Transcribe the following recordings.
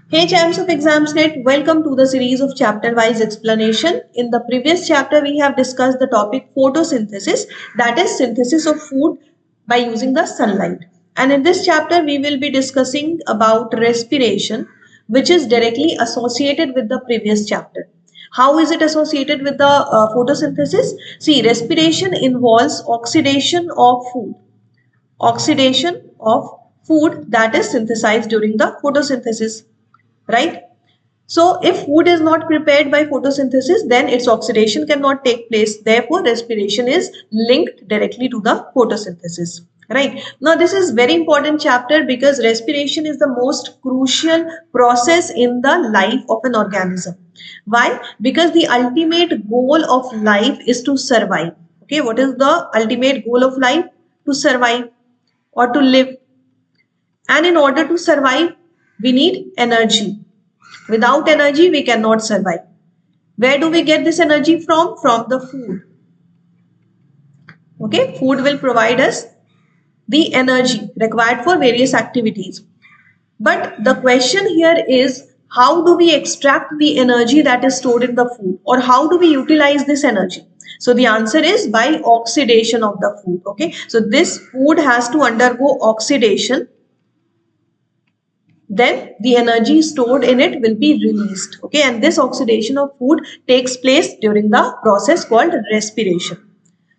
Hey champs of Examsnet, welcome to the series of chapter-wise explanation. In the previous chapter, we have discussed the topic photosynthesis, that is synthesis of food by using the sunlight. And in this chapter, we will be discussing about respiration, which is directly associated with the previous chapter. How is it associated with the photosynthesis? See, respiration involves oxidation of food. Oxidation of food that is synthesized during the photosynthesis, right? So if food is not prepared by photosynthesis, then its oxidation cannot take place. Therefore, respiration is linked directly to the photosynthesis. Right. Now, this is very important chapter because respiration is the most crucial process in the life of an organism. Why? Because the ultimate goal of life is to survive. Okay. What is the ultimate goal of life? To survive or to live. And in order to survive, we need energy. Without energy, we cannot survive. Where do we get this energy from? From the food. Okay, food will provide us the energy required for various activities. But the question here is, how do we extract the energy that is stored in the food, or how do we utilize this energy? So the answer is by oxidation of the food. Okay, so this food has to undergo oxidation, then the energy stored in it will be released. Okay, and this oxidation of food takes place during the process called respiration.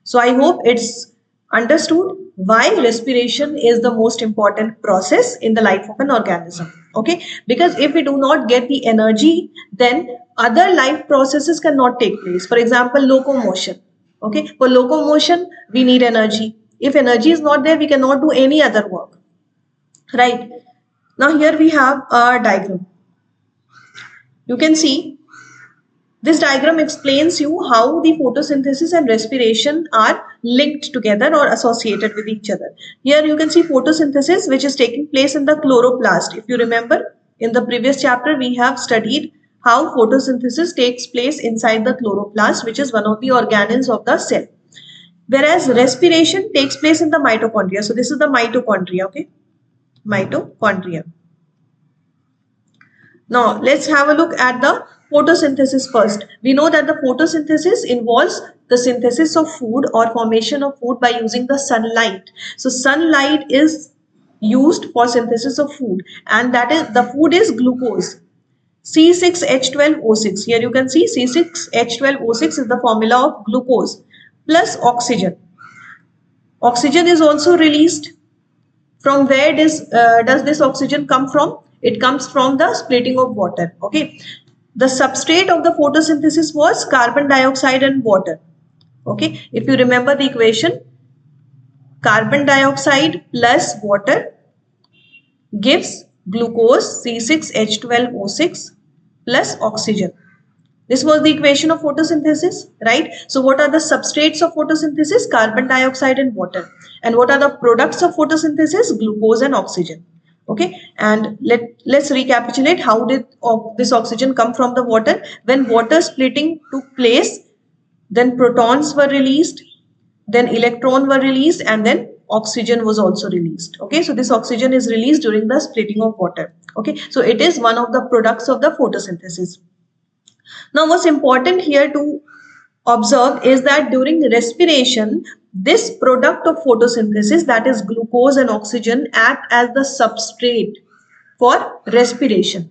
So I hope it's understood why respiration is the most important process in the life of an organism. Okay, because if we do not get the energy, then other life processes cannot take place. For example, locomotion. Okay, for locomotion we need energy. If energy is not there, we cannot do any other work, right? Now here we have a diagram. You can see this diagram explains you how the photosynthesis and respiration are linked together or associated with each other. Here you can see photosynthesis, which is taking place in the chloroplast. If you remember, in the previous chapter we have studied how photosynthesis takes place inside the chloroplast, which is one of the organelles of the cell. Whereas respiration takes place in the mitochondria. So this is the mitochondria, okay? Mitochondria. Now, let's have a look at the photosynthesis first. We know that the photosynthesis involves the synthesis of food or formation of food by using the sunlight. So, sunlight is used for synthesis of food, and that is the food is glucose. C6H12O6. Here you can see C6H12O6 is the formula of glucose plus oxygen. Oxygen is also released. From where does this oxygen come from? It comes from the splitting of water. Okay, the substrate of the photosynthesis was carbon dioxide and water. Okay, if you remember the equation, carbon dioxide plus water gives glucose C6H12O6 plus oxygen. This was the equation of photosynthesis, right? So what are the substrates of photosynthesis? Carbon dioxide and water. And what are the products of photosynthesis? Glucose and oxygen. Okay, and let's recapitulate. How did this oxygen come from the water? When water splitting took place, then protons were released, then electron were released, and then oxygen was also released. Okay, so this oxygen is released during the splitting of water. Okay, so it is one of the products of the photosynthesis. Now, what's important here to observe is that during respiration, this product of photosynthesis, that is glucose and oxygen, act as the substrate for respiration.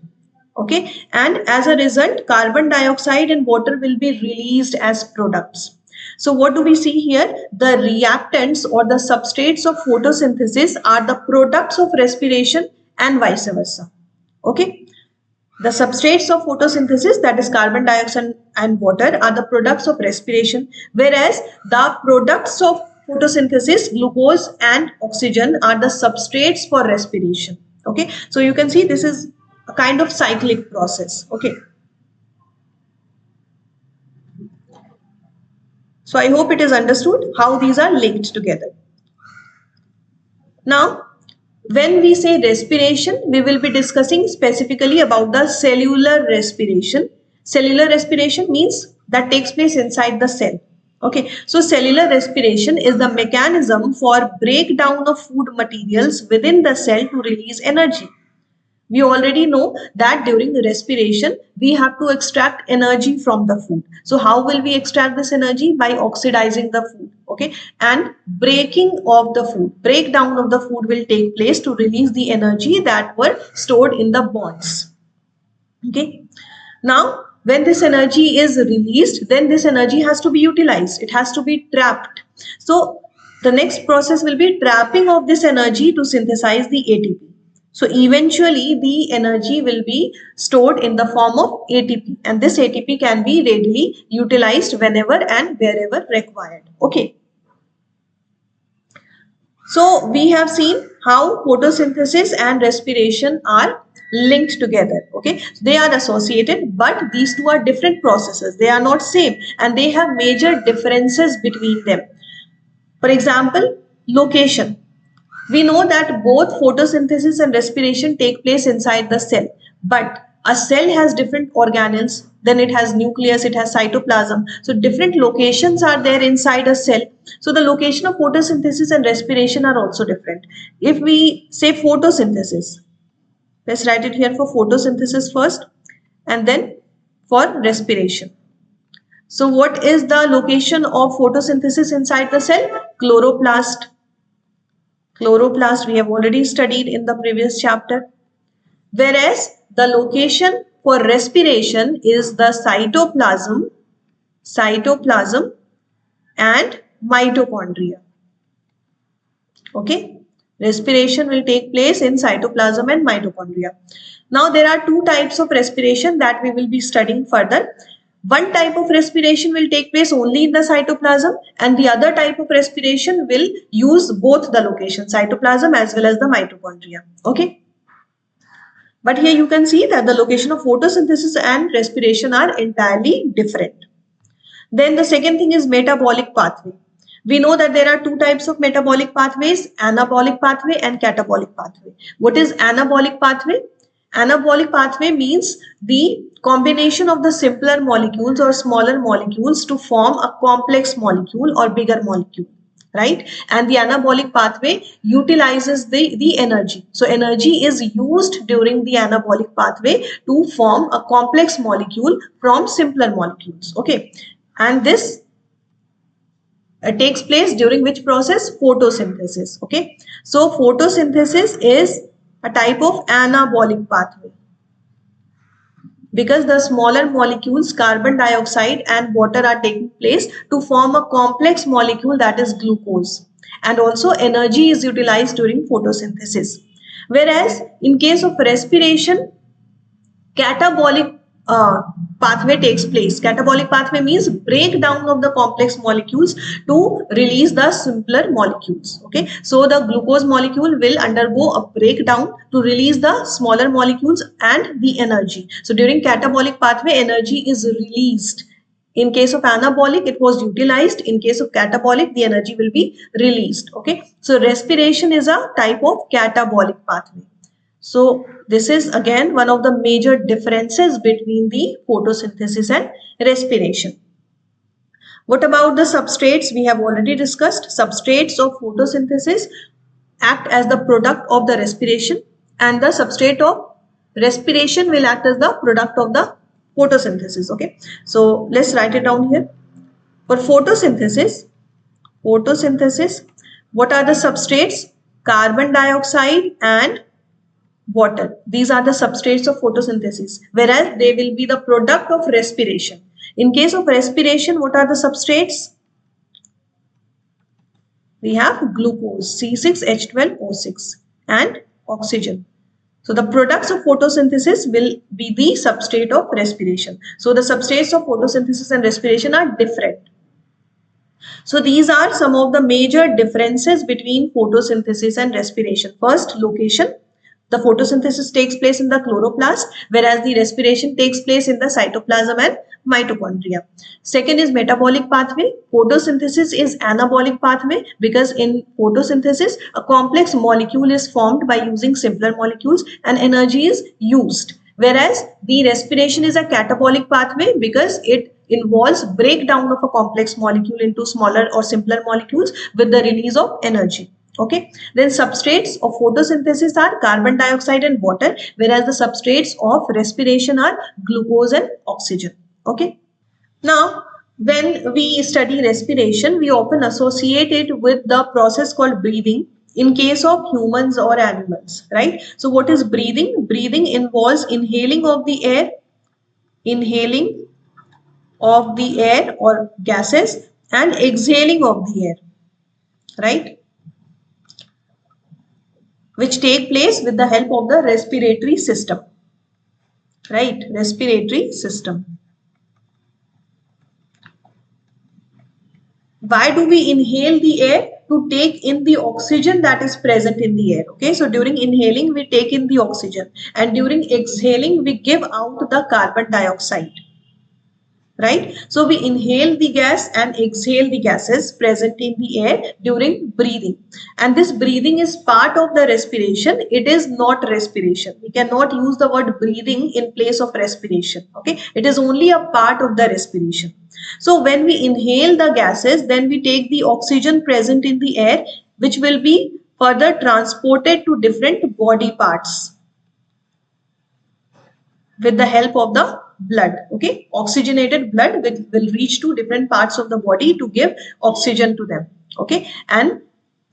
Okay, and as a result, carbon dioxide and water will be released as products. So what do we see here? The reactants or the substrates of photosynthesis are the products of respiration and vice versa. Okay. The substrates of photosynthesis, that is carbon dioxide and water, are the products of respiration, whereas the products of photosynthesis, glucose and oxygen, are the substrates for respiration. Okay, so you can see this is a kind of cyclic process. Okay, so I hope it is understood how these are linked together. Now, when we say respiration, we will be discussing specifically about the cellular respiration. Cellular respiration means that takes place inside the cell. Okay, so cellular respiration is the mechanism for breakdown of food materials within the cell to release energy. We already know that during respiration, we have to extract energy from the food. So how will we extract this energy? By oxidizing the food, okay? And breaking of the food, breakdown of the food will take place to release the energy that were stored in the bonds, okay? Now, when this energy is released, then this energy has to be utilized. It has to be trapped. So the next process will be trapping of this energy to synthesize the ATP. So eventually the energy will be stored in the form of ATP, and this ATP can be readily utilized whenever and wherever required. Okay. So we have seen how photosynthesis and respiration are linked together. Okay, they are associated, but these two are different processes. They are not same, and they have major differences between them. For example, location. We know that both photosynthesis and respiration take place inside the cell, but a cell has different organelles, then it has nucleus, it has cytoplasm. So different locations are there inside a cell. So the location of photosynthesis and respiration are also different. If we say photosynthesis, let's write it here for photosynthesis first and then for respiration. So what is the location of photosynthesis inside the cell? Chloroplast. Chloroplast we have already studied in the previous chapter. Whereas the location for respiration is the cytoplasm and mitochondria. Okay. Respiration will take place in cytoplasm and mitochondria. Now there are two types of respiration that we will be studying further. One type of respiration will take place only in the cytoplasm, and the other type of respiration will use both the locations, cytoplasm as well as the mitochondria. Okay. But here you can see that the location of photosynthesis and respiration are entirely different. Then the second thing is metabolic pathway. We know that there are two types of metabolic pathways, anabolic pathway and catabolic pathway. What is anabolic pathway? Anabolic pathway means the combination of the simpler molecules or smaller molecules to form a complex molecule or bigger molecule, right? And the anabolic pathway utilizes the energy. So energy is used during the anabolic pathway to form a complex molecule from simpler molecules, okay? And this takes place during which process? Photosynthesis, okay? So photosynthesis is a type of anabolic pathway because the smaller molecules, carbon dioxide and water, are taking place to form a complex molecule, that is glucose, and also energy is utilized during photosynthesis. Whereas in case of respiration, catabolic pathway takes place. Catabolic pathway means breakdown of the complex molecules to release the simpler molecules. Okay, so the glucose molecule will undergo a breakdown to release the smaller molecules and the energy. So during catabolic pathway, energy is released. In case of anabolic, it was utilized. In case of catabolic, the energy will be released. Okay, so respiration is a type of catabolic pathway. So this is again one of the major differences between the photosynthesis and respiration. What about the substrates? We have already discussed. Substrates of photosynthesis act as the product of the respiration, and the substrate of respiration will act as the product of the photosynthesis. Okay, so let's write it down here. For photosynthesis, what are the substrates? Carbon dioxide and water. These are the substrates of photosynthesis, whereas they will be the product of respiration. In case of respiration, what are the substrates? We have glucose, C6H12O6, and oxygen. So the products of photosynthesis will be the substrate of respiration. So the substrates of photosynthesis and respiration are different. So these are some of the major differences between photosynthesis and respiration. First, location. The photosynthesis takes place in the chloroplast, whereas the respiration takes place in the cytoplasm and mitochondria. Second is metabolic pathway. Photosynthesis is anabolic pathway because in photosynthesis, a complex molecule is formed by using simpler molecules and energy is used. Whereas the respiration is a catabolic pathway because it involves breakdown of a complex molecule into smaller or simpler molecules with the release of energy. Okay, then substrates of photosynthesis are carbon dioxide and water, whereas the substrates of respiration are glucose and oxygen. Okay. Now, when we study respiration, we often associate it with the process called breathing in case of humans or animals, right? So what is breathing? Breathing involves inhaling of the air or gases, and exhaling of the air, right? Which take place with the help of the respiratory system, right? Respiratory system. Why do we inhale the air? To take in the oxygen that is present in the air. Okay, so during inhaling we take in the oxygen, and during exhaling we give out the carbon dioxide, right? So we inhale the gas and exhale the gases present in the air during breathing, and this breathing is part of the respiration. It is not respiration. We cannot use the word breathing in place of respiration. Okay, it is only a part of the respiration. So when we inhale the gases, then we take the oxygen present in the air, which will be further transported to different body parts with the help of the blood. Okay, oxygenated blood will reach to different parts of the body to give oxygen to them. Okay, and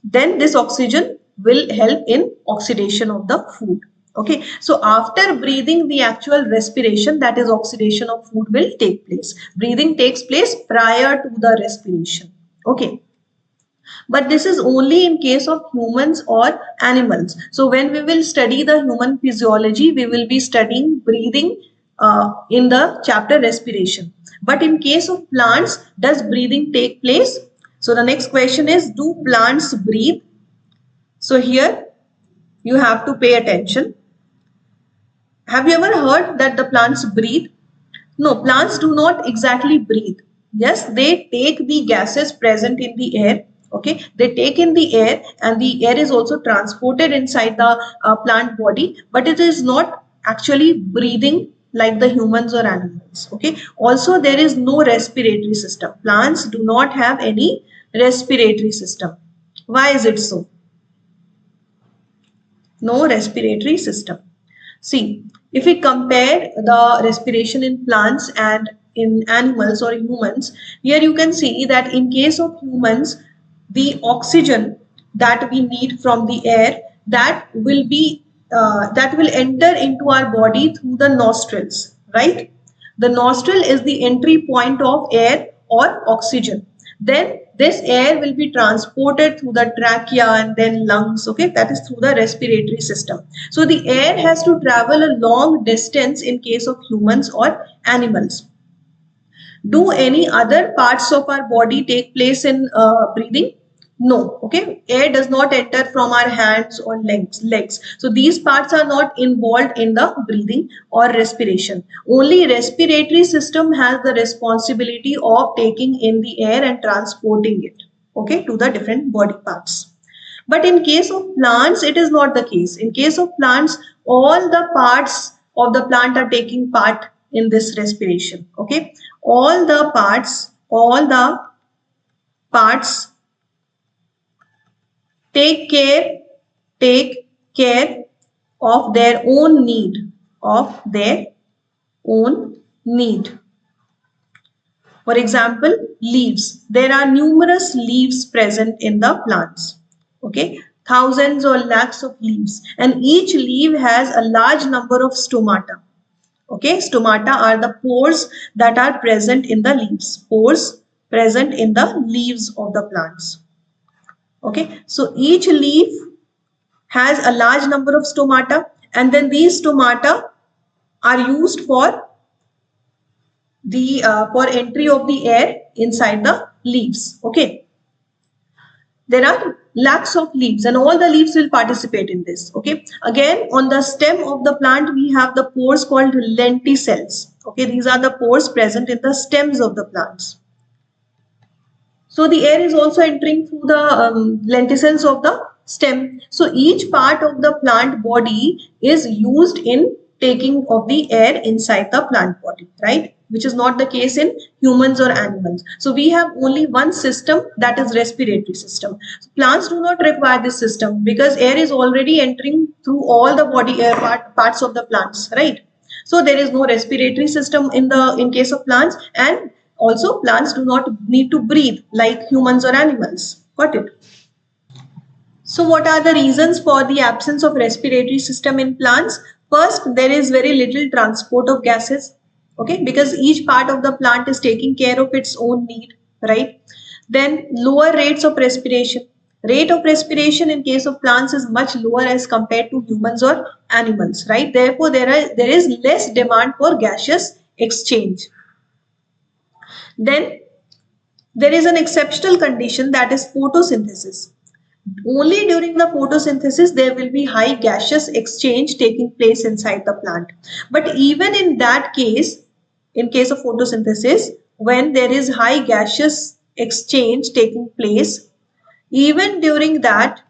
then this oxygen will help in oxidation of the food. Okay, so after breathing, the actual respiration, that is oxidation of food, will take place. Breathing takes place prior to the respiration. Okay, but this is only in case of humans or animals. So when we will study the human physiology, we will be studying breathing in the chapter respiration. But in case of plants, does breathing take place? So the next question is, do plants breathe? So here you have to pay attention. Have you ever heard that the plants breathe? No, plants do not exactly breathe. Yes, they take the gases present in the air. Okay, they take in the air, and the air is also transported inside the plant body, but it is not actually breathing like the humans or animals. Okay, also there is no respiratory system. Plants do not have any respiratory system. Why is it so? No respiratory system. See, if we compare the respiration in plants and in animals or humans, here you can see that in case of humans, the oxygen that we need from the air, that will enter into our body through the nostrils, right? The nostril is the entry point of air or oxygen. Then this air will be transported through the trachea and then lungs. Okay, that is through the respiratory system. So the air has to travel a long distance in case of humans or animals. Do any other parts of our body take place in breathing? No. Okay, air does not enter from our hands or legs. So these parts are not involved in the breathing or respiration. Only respiratory system has the responsibility of taking in the air and transporting it, okay, to the different body parts. But in case of plants, it is not the case. In case of plants, all the parts of the plant are taking part in this respiration. Okay, all the parts take care of their own need. For example, leaves. There are numerous leaves present in the plants. Okay, thousands or lakhs of leaves, and each leaf has a large number of stomata. Okay, stomata are the pores that are present in the leaves. Pores present in the leaves of the plants. Okay, so each leaf has a large number of stomata, and then these stomata are used for the for entry of the air inside the leaves. Okay, there are lakhs of leaves, and all the leaves will participate in this. Okay, again, on the stem of the plant we have the pores called lenticels. Okay, these are the pores present in the stems of the plants. So the air is also entering through the lenticels of the stem. So each part of the plant body is used in taking of the air inside the plant body, right? which is not the case in humans or animals. So we have only one system, that is respiratory system. So plants do not require this system because air is already entering through all the body parts of the plants, right? So there is no respiratory system in case of plants, and also plants do not need to breathe like humans or animals. Got it? So what are the reasons for the absence of respiratory system in plants? First, there is very little transport of gases, okay, because each part of the plant is taking care of its own need, right? Then lower rates of respiration. Rate of respiration in case of plants is much lower as compared to humans or animals, right? Therefore, there is less demand for gaseous exchange. Then there is an exceptional condition, that is photosynthesis. Only during the photosynthesis there will be high gaseous exchange taking place inside the plant. But even in that case, in case of photosynthesis, when there is high gaseous exchange taking place, even during that,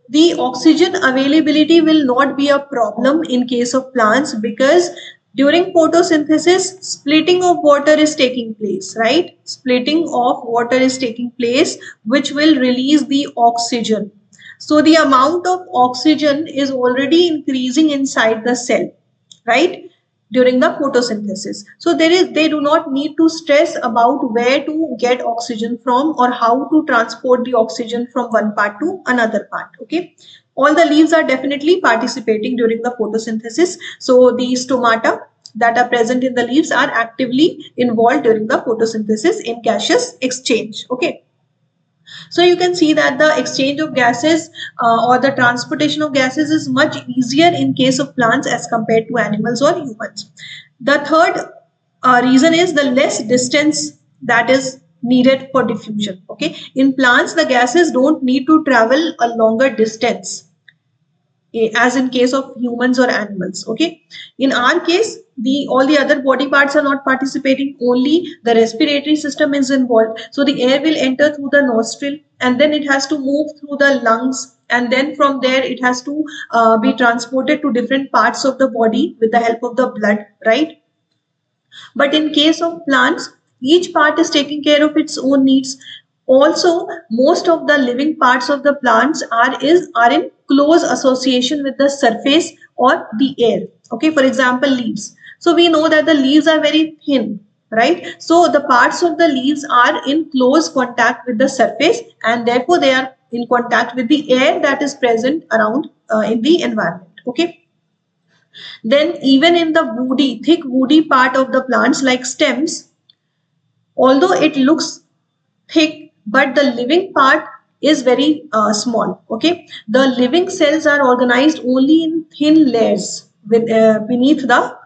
the oxygen availability will not be a problem in case of plants, because during photosynthesis splitting of water is taking place, right? Splitting of water is taking place, which will release the oxygen. So the amount of oxygen is already increasing inside the cell, right, during the photosynthesis. So they do not need to stress about where to get oxygen from or how to transport the oxygen from one part to another part. Okay, all the leaves are definitely participating during the photosynthesis. So the stomata that are present in the leaves are actively involved during the photosynthesis in gaseous exchange. Okay, so you can see that the exchange of gases or the transportation of gases is much easier in case of plants as compared to animals or humans. The third reason is the less distance that is needed for diffusion. Okay, in plants the gases don't need to travel a longer distance as in case of humans or animals. Okay, in our case the all the other body parts are not participating, only the respiratory system is involved. So the air will enter through the nostril and then it has to move through the lungs, and then from there it has to be transported to different parts of the body with the help of the blood, right? But in case of plants, each part is taking care of its own needs. Also, most of the living parts of the plants are in close association with the surface or the air. Okay, for example, leaves. So we know that the leaves are very thin, right? So the parts of the leaves are in close contact with the surface, and therefore they are in contact with the air that is present around in the environment. Okay. Then even in the woody, thick woody part of the plants like stems, although it looks thick, but the living part is very small. Okay, the living cells are organized only in thin layers with beneath the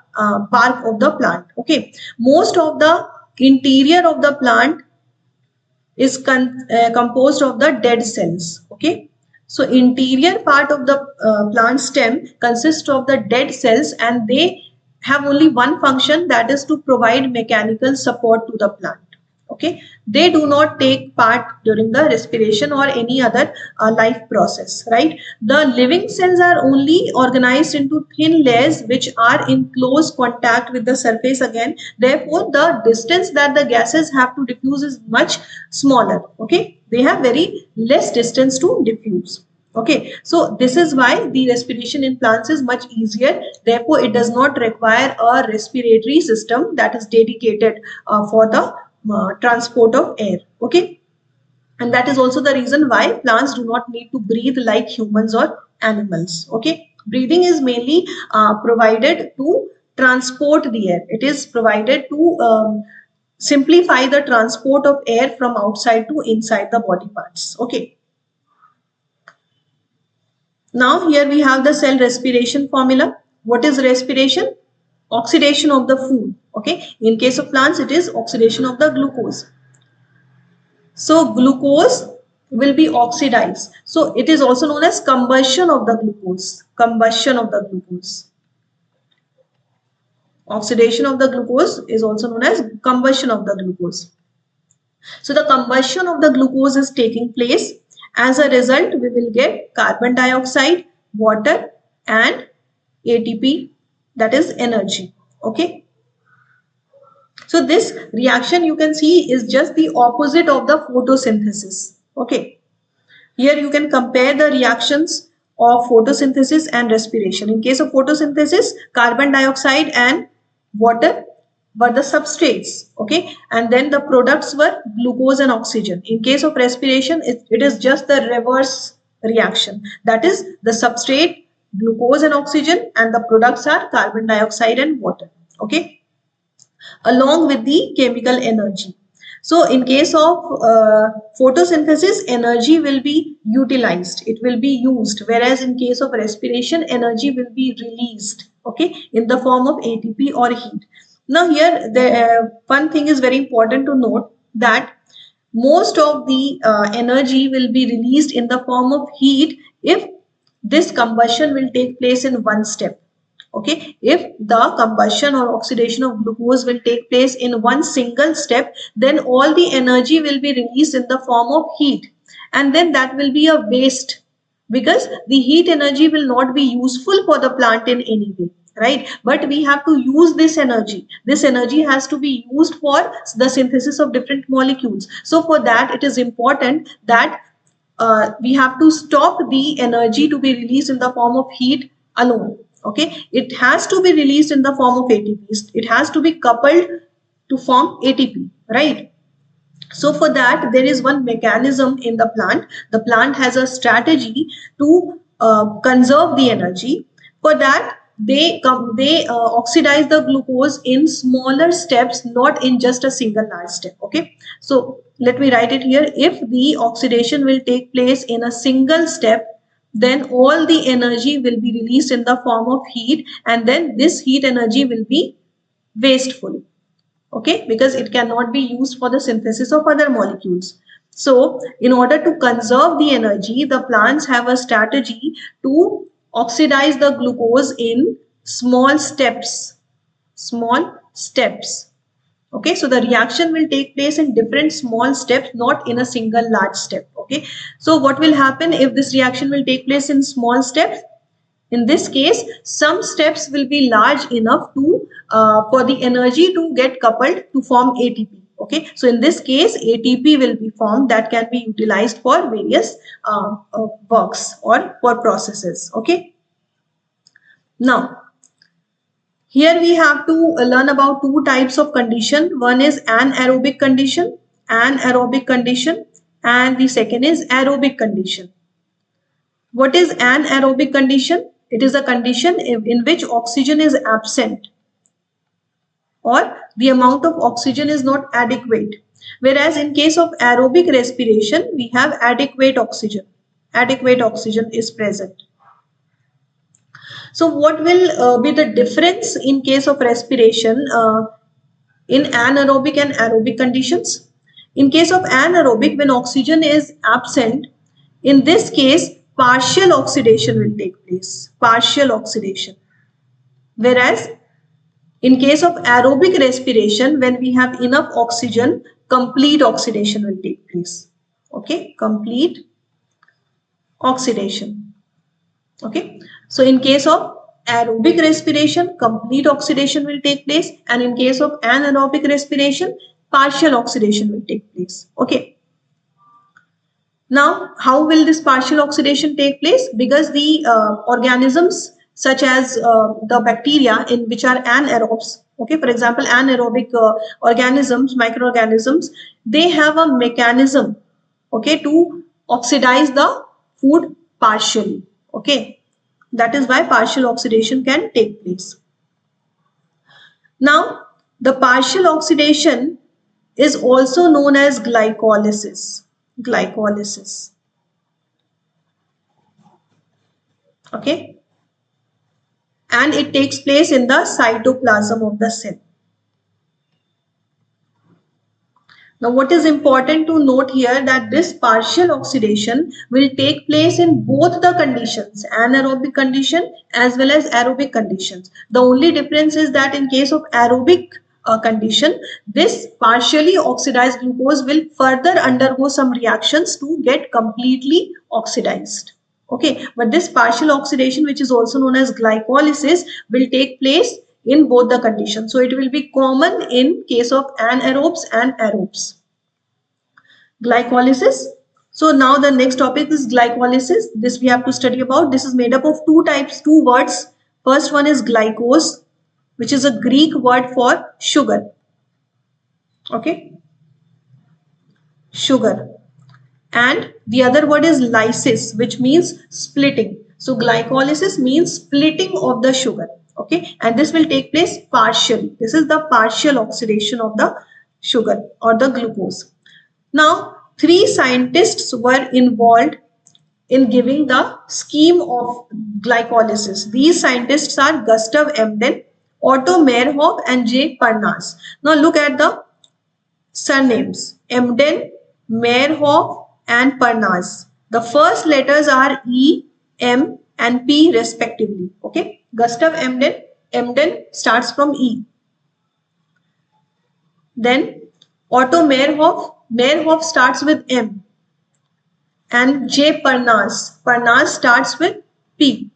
bark of the plant. Okay, most of the interior of the plant is composed of the dead cells. Okay, so interior part of the plant stem consists of the dead cells, and they have only one function, that is to provide mechanical support to the plant. Okay, they do not take part during the respiration or any other life process, right? The living cells are only organized into thin layers which are in close contact with the surface again. Therefore the distance that the gases have to diffuse is much smaller. Okay, they have very less distance to diffuse. Okay, so this is why the respiration in plants is much easier. Therefore it does not require a respiratory system that is dedicated for the transport of air. Okay, and that is also the reason why plants do not need to breathe like humans or animals. Okay, breathing is mainly provided to transport the air. It is provided to simplify the transport of air from outside to inside the body parts. Okay, now here we have the cell respiration formula. What is respiration? Oxidation of the food. Okay, in case of plants it is oxidation of the glucose. So glucose will be oxidized. So it is also known as combustion of the glucose. Combustion of the glucose. Oxidation of the glucose is also known as combustion of the glucose. So the combustion of the glucose is taking place. As a result, we will get carbon dioxide, water, and ATP, that is energy. Okay. So this reaction you can see is just the opposite of the photosynthesis. Okay. Here you can compare the reactions of photosynthesis and respiration. In case of photosynthesis, carbon dioxide and water were the substrates, okay, and then the products were glucose and oxygen. In case of respiration, it is just the reverse reaction. That is, the substrate, glucose and oxygen, and the products are carbon dioxide and water, okay, along with the chemical energy. So in case of photosynthesis, energy will be utilized, it will be used, whereas in case of respiration, energy will be released, okay, in the form of ATP or heat. Now here the one thing is very important to note, that most of the energy will be released in the form of heat if this combustion will take place in one step. Okay, if the combustion or oxidation of glucose will take place in one single step, then all the energy will be released in the form of heat, and then that will be a waste, because the heat energy will not be useful for the plant in any way, right? But we have to use this energy. This energy has to be used for the synthesis of different molecules. So for that, it is important that we have to stop the energy to be released in the form of heat alone. Okay, it has to be released in the form of ATP. It has to be coupled to form ATP, right? So for that, there is one mechanism in the plant. The plant has a strategy to conserve the energy. For that, they oxidize the glucose in smaller steps, not in just a single large step. Okay, so let me write it here. If the oxidation will take place in a single step, then all the energy will be released in the form of heat, and then this heat energy will be wasteful, okay, because it cannot be used for the synthesis of other molecules. So in order to conserve the energy, the plants have a strategy to oxidize the glucose in small steps. Okay, so the reaction will take place in different small steps, not in a single large step. Okay, so what will happen if this reaction will take place in small steps? In this case, some steps will be large enough to for the energy to get coupled to form ATP. Okay, so in this case, ATP will be formed that can be utilized for various works or for processes. Okay, now here we have to learn about two types of condition. One is anaerobic condition, and the second is aerobic condition. What is anaerobic condition? It is a condition in which oxygen is absent, or the amount of oxygen is not adequate. Whereas in case of aerobic respiration, we have adequate oxygen. Adequate oxygen is present. So what will be the difference in case of respiration in anaerobic and aerobic conditions? In case of anaerobic, when oxygen is absent, in this case, partial oxidation will take place. Partial oxidation. Whereas in case of aerobic respiration, when we have enough oxygen, complete oxidation will take place. Okay, complete oxidation. Okay, so in case of aerobic respiration, complete oxidation will take place, and in case of anaerobic respiration, partial oxidation will take place. Okay. Now, how will this partial oxidation take place? Because the organisms such as the bacteria in which are anaerobes, okay, for example, anaerobic organisms, microorganisms, they have a mechanism, okay, to oxidize the food partially, okay. That is why partial oxidation can take place. Now, the partial oxidation is also known as glycolysis. Glycolysis. Okay. And it takes place in the cytoplasm of the cell. Now, what is important to note here, that this partial oxidation will take place in both the conditions, anaerobic condition as well as aerobic conditions. The only difference is that in case of aerobic condition, this partially oxidized glucose will further undergo some reactions to get completely oxidized. Okay, but this partial oxidation, which is also known as glycolysis, will take place in both the conditions. So it will be common in case of anaerobes and aerobes. Glycolysis. So now the next topic is glycolysis. This we have to study about. This is made up of two types, two words. First one is glycose, which is a Greek word for sugar. Okay, sugar. And the other word is lysis, which means splitting. So glycolysis means splitting of the sugar. Okay, and this will take place partially. This is the partial oxidation of the sugar or the glucose. Now, three scientists were involved in giving the scheme of glycolysis. These scientists are Gustav Emden, Otto Meyerhof, and J. Parnas. Now look at the surnames: Emden, Meyerhof, and Parnas. The first letters are E, M, and P respectively. Okay, Gustav Emden, Emden starts from E. Then Otto Meyerhof, Meyerhof starts with M. And J. Parnas, Parnas starts with P.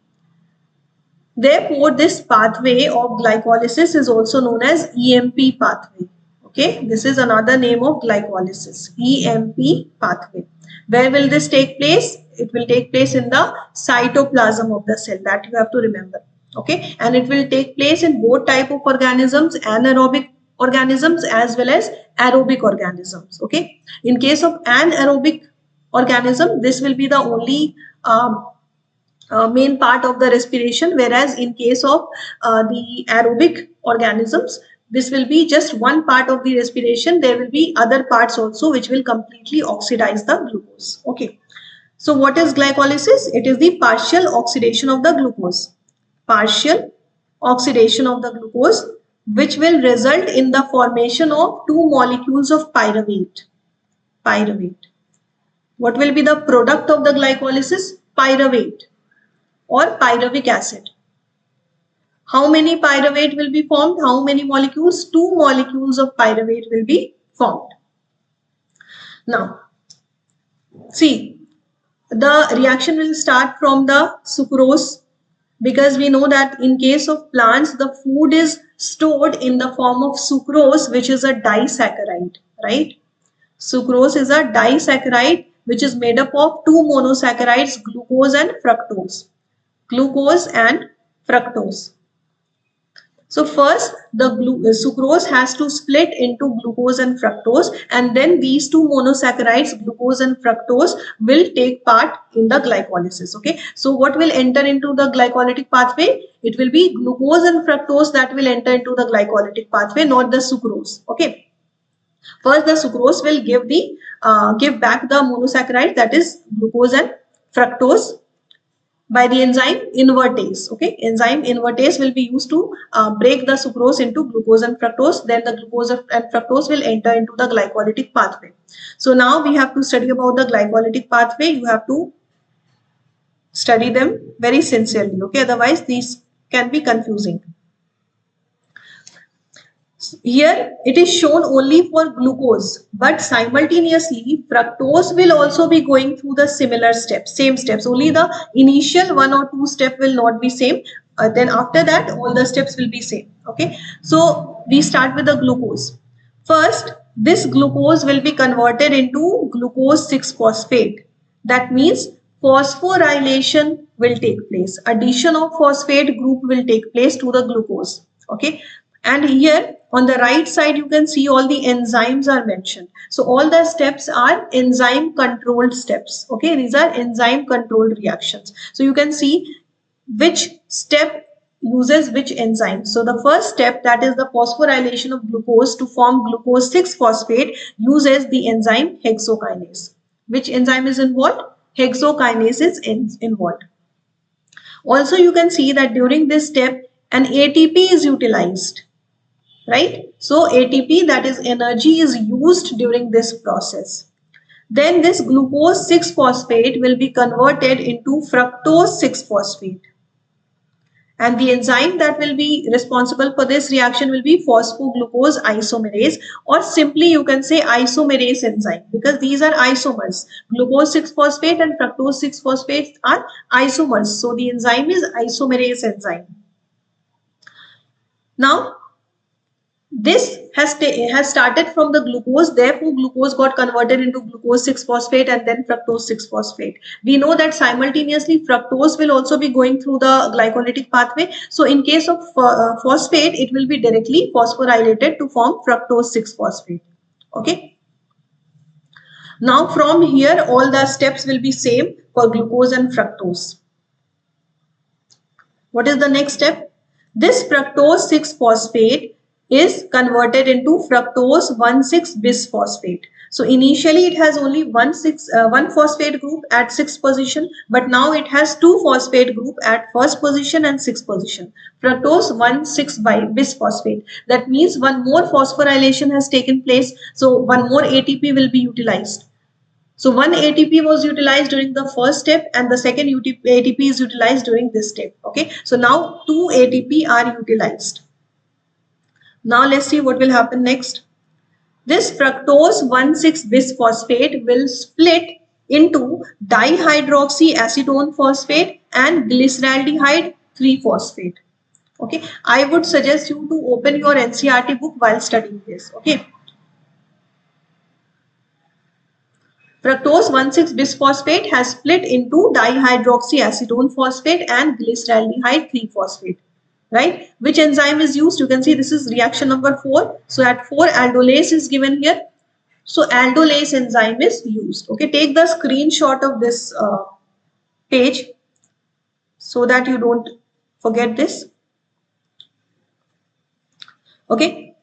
Therefore, this pathway of glycolysis is also known as EMP pathway. Okay, this is another name of glycolysis, EMP pathway. Where will this take place? It will take place in the cytoplasm of the cell, that you have to remember. Okay, and it will take place in both type of organisms, anaerobic organisms as well as aerobic organisms. Okay, in case of anaerobic organism, this will be the only main part of the respiration, whereas in case of the aerobic organisms, this will be just one part of the respiration. There will be other parts also which will completely oxidize the glucose. Okay, so what is glycolysis? It is the partial oxidation of the glucose. Partial oxidation of the glucose, which will result in the formation of two molecules of pyruvate. Pyruvate. What will be the product of the glycolysis? Pyruvate or pyruvic acid. How many pyruvate will be formed? How many molecules? Two molecules of pyruvate will be formed. Now, see, the reaction will start from the sucrose, because we know that in case of plants, the food is stored in the form of sucrose, which is a disaccharide, right? Sucrose is a disaccharide which is made up of two monosaccharides, glucose and fructose. Glucose and fructose. So first the sucrose has to split into glucose and fructose, and then these two monosaccharides, glucose and fructose, will take part in the glycolysis. Okay, so what will enter into the glycolytic pathway? It will be glucose and fructose that will enter into the glycolytic pathway, not the sucrose. Okay, first the sucrose will give back the monosaccharide, that is glucose and fructose, by the enzyme invertase. Okay, enzyme invertase will be used to break the sucrose into glucose and fructose. Then the glucose and fructose will enter into the glycolytic pathway. So now we have to study about the glycolytic pathway. You have to study them very sincerely. Okay, otherwise these can be confusing. Here it is shown only for glucose, but simultaneously fructose will also be going through the similar steps, same steps. Only the initial one or two step will not be same. Then after that all the steps will be same. Okay, so we start with the glucose. First, this glucose will be converted into glucose 6-phosphate. That means phosphorylation will take place. Addition of phosphate group will take place to the glucose. Okay, and here on the right side you can see all the enzymes are mentioned. So all the steps are enzyme controlled steps. Okay, these are enzyme controlled reactions. So you can see which step uses which enzyme. So the first step, that is the phosphorylation of glucose to form glucose 6-phosphate, uses the enzyme hexokinase. Which enzyme is involved? Hexokinase is involved. Also you can see that during this step an ATP is utilized. Right? So ATP, that is energy, is used during this process. Then this glucose 6-phosphate will be converted into fructose 6-phosphate. And the enzyme that will be responsible for this reaction will be phosphoglucose isomerase, or simply you can say isomerase enzyme, because these are isomers. Glucose 6-phosphate and fructose 6-phosphate are isomers. So the enzyme is isomerase enzyme. Now this has started from the glucose, therefore glucose got converted into glucose 6-phosphate and then fructose 6-phosphate. We know that simultaneously fructose will also be going through the glycolytic pathway. So in case of phosphate, it will be directly phosphorylated to form fructose 6-phosphate. Okay. Now from here all the steps will be same for glucose and fructose. What is the next step? This fructose 6-phosphate is converted into fructose 1,6-bisphosphate. So initially it has only one phosphate group at 6th position, but now it has 2 phosphate group at 1st position and 6th position. Fructose 1,6-bisphosphate. That means one more phosphorylation has taken place. So one more ATP will be utilized. So one ATP was utilized during the first step and the second ATP is utilized during this step. Okay. So now 2 ATP are utilized. Now let's see what will happen next. This fructose 1,6-bisphosphate will split into dihydroxyacetone phosphate and glyceraldehyde 3-phosphate. Okay. I would suggest you to open your NCERT book while studying this. Okay. Fructose 1,6-bisphosphate has split into dihydroxyacetone phosphate and glyceraldehyde 3-phosphate. Right? Which enzyme is used? You can see this is reaction number 4. So at 4 aldolase is given here. So aldolase enzyme is used. Okay, take the screenshot of this page so that you don't forget this. Okay.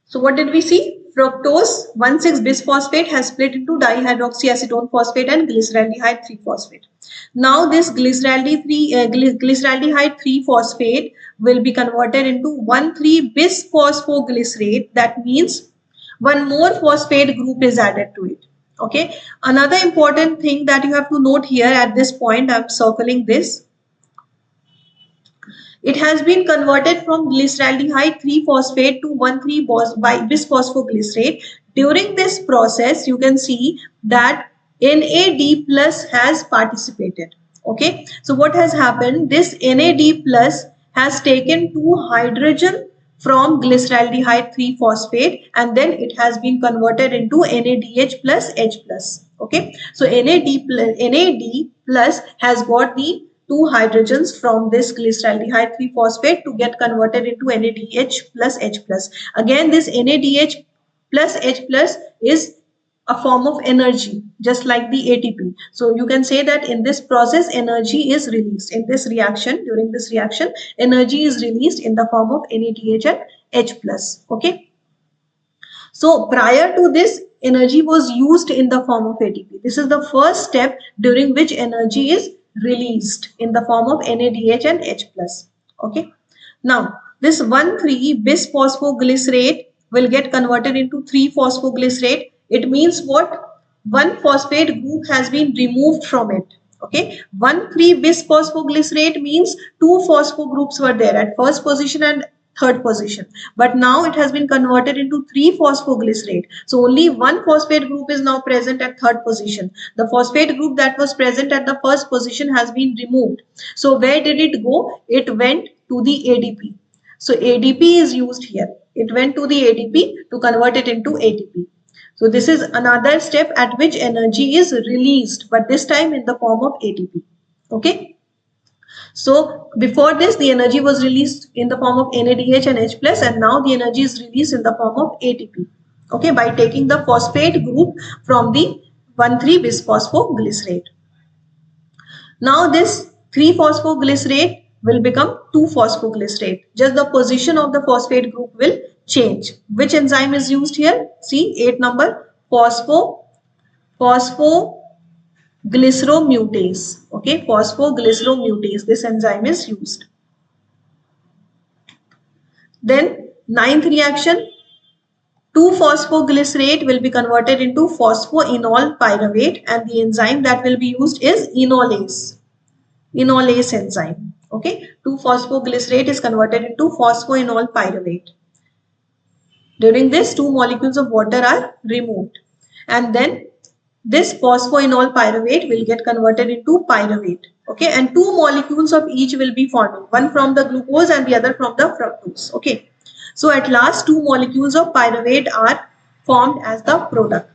So what did we see? Fructose 1,6-bisphosphate has split into dihydroxyacetone phosphate and glyceraldehyde 3-phosphate. Now this glyceraldehyde 3-phosphate will be converted into 1,3-bisphosphoglycerate. That means one more phosphate group is added to it. Okay. Another important thing that you have to note here at this point, I am circling this. It has been converted from glyceraldehyde 3-phosphate to 1,3-bisphosphoglycerate. During this process, you can see that NAD plus has participated. Okay. So what has happened? This NAD plus has taken 2 hydrogen from glyceraldehyde 3-phosphate and then it has been converted into NADH plus H plus. Okay. So NAD plus has got the 2 hydrogens from this glyceraldehyde 3-phosphate to get converted into NADH plus H plus. Again, this NADH plus H plus is a form of energy, just like the ATP. So you can say that in this process, energy is released. In this reaction, during this reaction, energy is released in the form of NADH and H plus. Okay. So prior to this, energy was used in the form of ATP. This is the first step during which energy is released in the form of NADH and H plus. Okay. Now this 1,3-bisphosphoglycerate will get converted into 3-phosphoglycerate. It means what? One phosphate group has been removed from it. Okay. 1,3-bisphosphoglycerate means 2 phospho groups were there at first position and 3rd position, but now it has been converted into 3-phosphoglycerate. So only one phosphate group is now present at 3rd position. The phosphate group that was present at the 1st position has been removed. So where did it go? It went to the ADP. So ADP is used here. It went to the ADP to convert it into ATP. So this is another step at which energy is released, but this time in the form of ATP. Okay. So before this, the energy was released in the form of NADH and H plus, and now the energy is released in the form of ATP. Okay, by taking the phosphate group from the 1,3-bisphosphoglycerate. Now this 3-phosphoglycerate will become 2-phosphoglycerate. Just the position of the phosphate group will change. Which enzyme is used here? See 8 number, phosphoglyceromutase. Okay, phosphoglyceromutase. This enzyme is used. Then 9th reaction, 2-phosphoglycerate will be converted into phosphoenol pyruvate, and the enzyme that will be used is enolase. Enolase enzyme. Okay, 2-phosphoglycerate is converted into phosphoenol pyruvate. During this, 2 molecules of water are removed, and then this phosphoenol pyruvate will get converted into pyruvate. Okay, and two molecules of each will be forming, one from the glucose and the other from the fructose. Okay, so at last two molecules of pyruvate are formed as the product.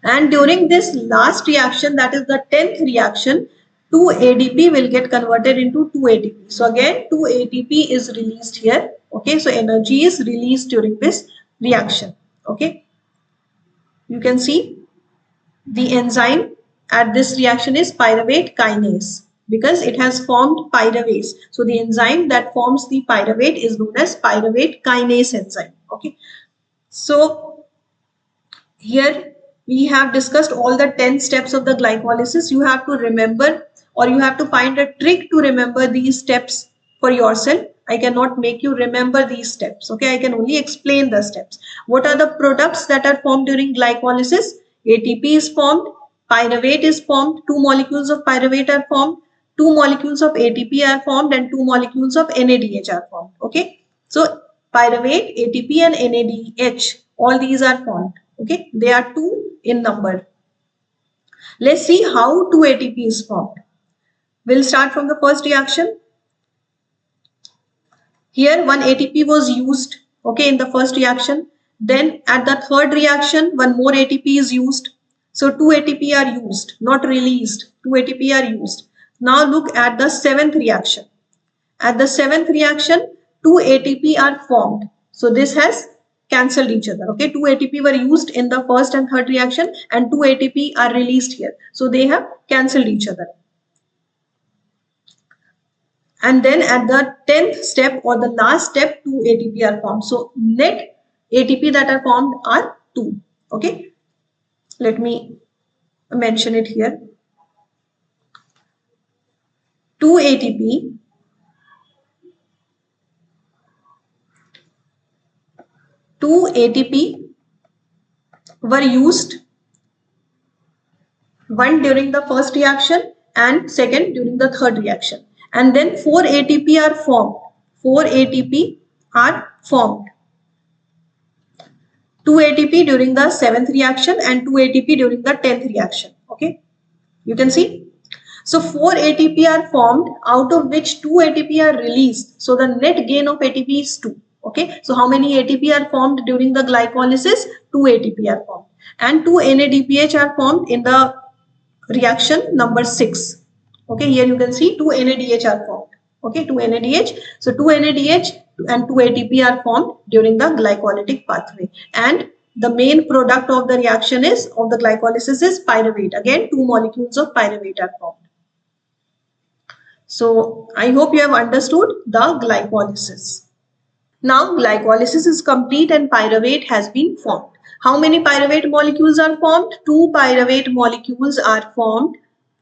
And during this last reaction, that is the 10th reaction, 2 ADP will get converted into 2 ATP. So again 2 ATP is released here. Okay, so energy is released during this reaction. Okay, you can see the enzyme at this reaction is pyruvate kinase because it has formed pyruvase. So the enzyme that forms the pyruvate is known as pyruvate kinase enzyme. Okay, so here we have discussed all the 10 steps of the glycolysis. You have to remember, or you have to find a trick to remember these steps for yourself. I cannot make you remember these steps. Okay, I can only explain the steps. What are the products that are formed during glycolysis? ATP is formed, pyruvate is formed, two molecules of pyruvate are formed, two molecules of ATP are formed, and two molecules of NADH are formed. Okay, so pyruvate, ATP and NADH, all these are formed. Okay, they are two in number. Let's see how 2 ATP is formed. We'll start from the first reaction. Here 1 ATP was used, okay, in the first reaction. Then at the third reaction, one more ATP is used. So 2 ATP are used, not released. 2 ATP are used. Now look at the 7th reaction. At the 7th reaction, 2 ATP are formed. So this has cancelled each other. Okay, 2 ATP were used in the first and third reaction and 2 ATP are released here. So they have cancelled each other. And then at the 10th step or the last step, 2 ATP are formed. So net ATP that are formed are 2. Okay, let me mention it here. 2 ATP were used, one during the first reaction and second during the third reaction. And then 4 ATP are formed. 4 ATP are formed. 2 ATP during the 7th reaction and 2 ATP during the 10th reaction. Okay, you can see. So 4 ATP are formed, out of which 2 ATP are released. So the net gain of ATP is 2. Okay, so how many ATP are formed during the glycolysis? 2 ATP are formed. And 2 NADPH are formed in the reaction number 6. Okay, here you can see 2 NADH are formed. Okay, 2 NADH. So 2 NADH and 2 ATP are formed during the glycolytic pathway. And the main product of the reaction is, of the glycolysis, is pyruvate. Again, 2 molecules of pyruvate are formed. So I hope you have understood the glycolysis. Now glycolysis is complete and pyruvate has been formed. How many pyruvate molecules are formed? 2 pyruvate molecules are formed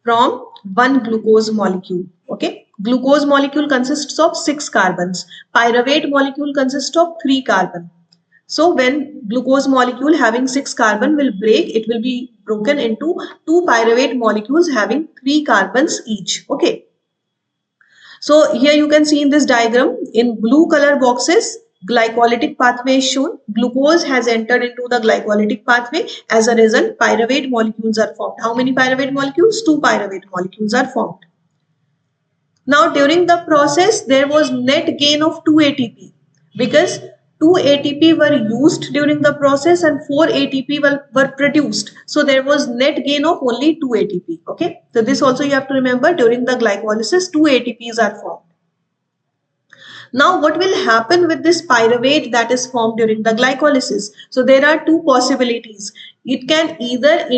from 1 glucose molecule. Okay, glucose molecule consists of 6 carbons. Pyruvate molecule consists of 3 carbon. So when glucose molecule having 6 carbon will break, it will be broken into 2 pyruvate molecules having 3 carbons each. Okay. So here you can see in this diagram, in blue color boxes, glycolytic pathway is shown. Glucose has entered into the glycolytic pathway. As a result, pyruvate molecules are formed. How many pyruvate molecules? 2 pyruvate molecules are formed. Now during the process, there was net gain of 2 ATP because 2 ATP were used during the process and 4 ATP were produced. So there was net gain of only 2 ATP. Okay, so this also you have to remember, during the glycolysis 2 ATPs are formed. Now what will happen with this pyruvate that is formed during the glycolysis? So there are two possibilities. It can either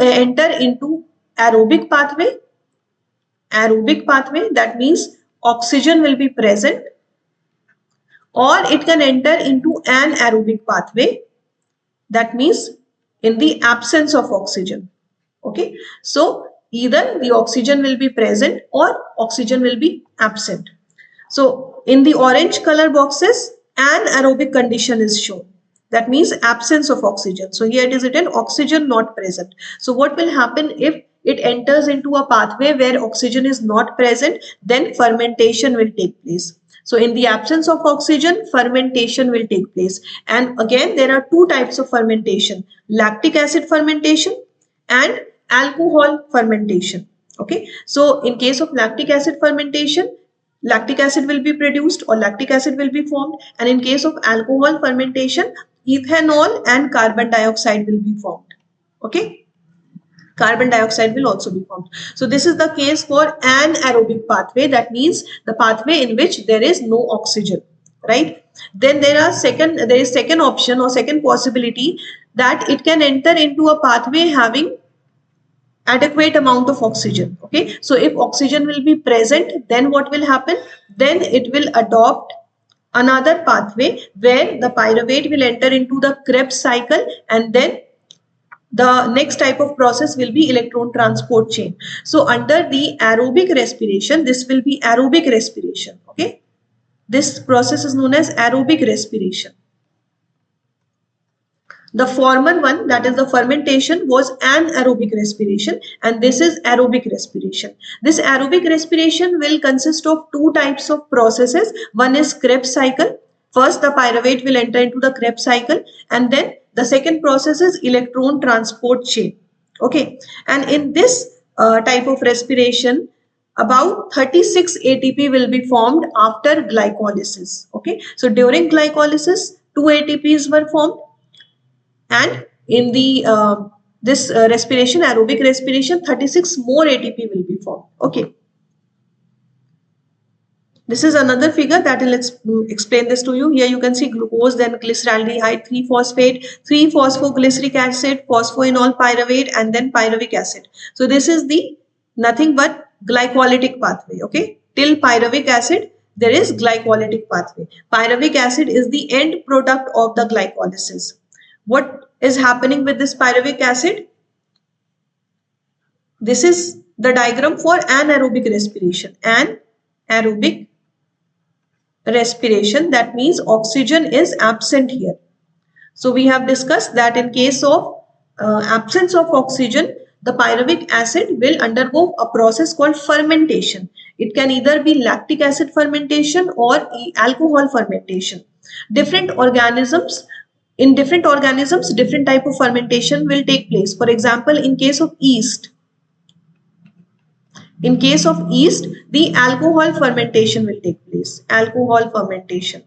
enter into aerobic pathway. Aerobic pathway, that means oxygen will be present, or it can enter into anaerobic pathway, that means in the absence of oxygen. Okay, so either the oxygen will be present or oxygen will be absent. So in the orange color boxes, anaerobic condition is shown, that means absence of oxygen. So here it is written oxygen not present. So what will happen if it enters into a pathway where oxygen is not present? Then fermentation will take place. So in the absence of oxygen, fermentation will take place. And again, there are two types of fermentation: lactic acid fermentation and alcohol fermentation. Okay, so in case of lactic acid fermentation, lactic acid will be produced or lactic acid will be formed, and in case of alcohol fermentation, ethanol and carbon dioxide will be formed. Okay, carbon dioxide will also be formed. So this is the case for anaerobic pathway, that means the pathway in which there is no oxygen, right? Then there is second option or second possibility, that it can enter into a pathway having adequate amount of oxygen. Okay, so if oxygen will be present, then what will happen? Then it will adopt another pathway where the pyruvate will enter into the Krebs cycle, and then the next type of process will be electron transport chain. So under the aerobic respiration, this will be aerobic respiration. Okay, this process is known as aerobic respiration. The former one, that is the fermentation, was anaerobic respiration, and this is aerobic respiration. This aerobic respiration will consist of two types of processes. One is Krebs cycle. First, the pyruvate will enter into the Krebs cycle, and then the second process is electron transport chain. Okay, and in this type of respiration, about 36 ATP will be formed after glycolysis. Okay, so during glycolysis, 2 ATPs were formed, and in the this respiration, aerobic respiration, 36 more ATP will be formed. Okay, this is another figure that will explain this to you. Here you can see glucose, then glyceraldehyde, 3-phosphate, 3-phosphoglyceric acid, phosphoenol pyruvate, and then pyruvic acid. So this is the nothing but glycolytic pathway. Okay, till pyruvic acid there is glycolytic pathway. Pyruvic acid is the end product of the glycolysis. What is happening with this pyruvic acid? This is the diagram for anaerobic respiration. Anaerobic respiration, that means oxygen is absent here. So we have discussed that in case of absence of oxygen, the pyruvic acid will undergo a process called fermentation. It can either be lactic acid fermentation or alcohol fermentation. In different organisms, different type of fermentation will take place. For example, in case of yeast, the alcohol fermentation will take place. Alcohol fermentation.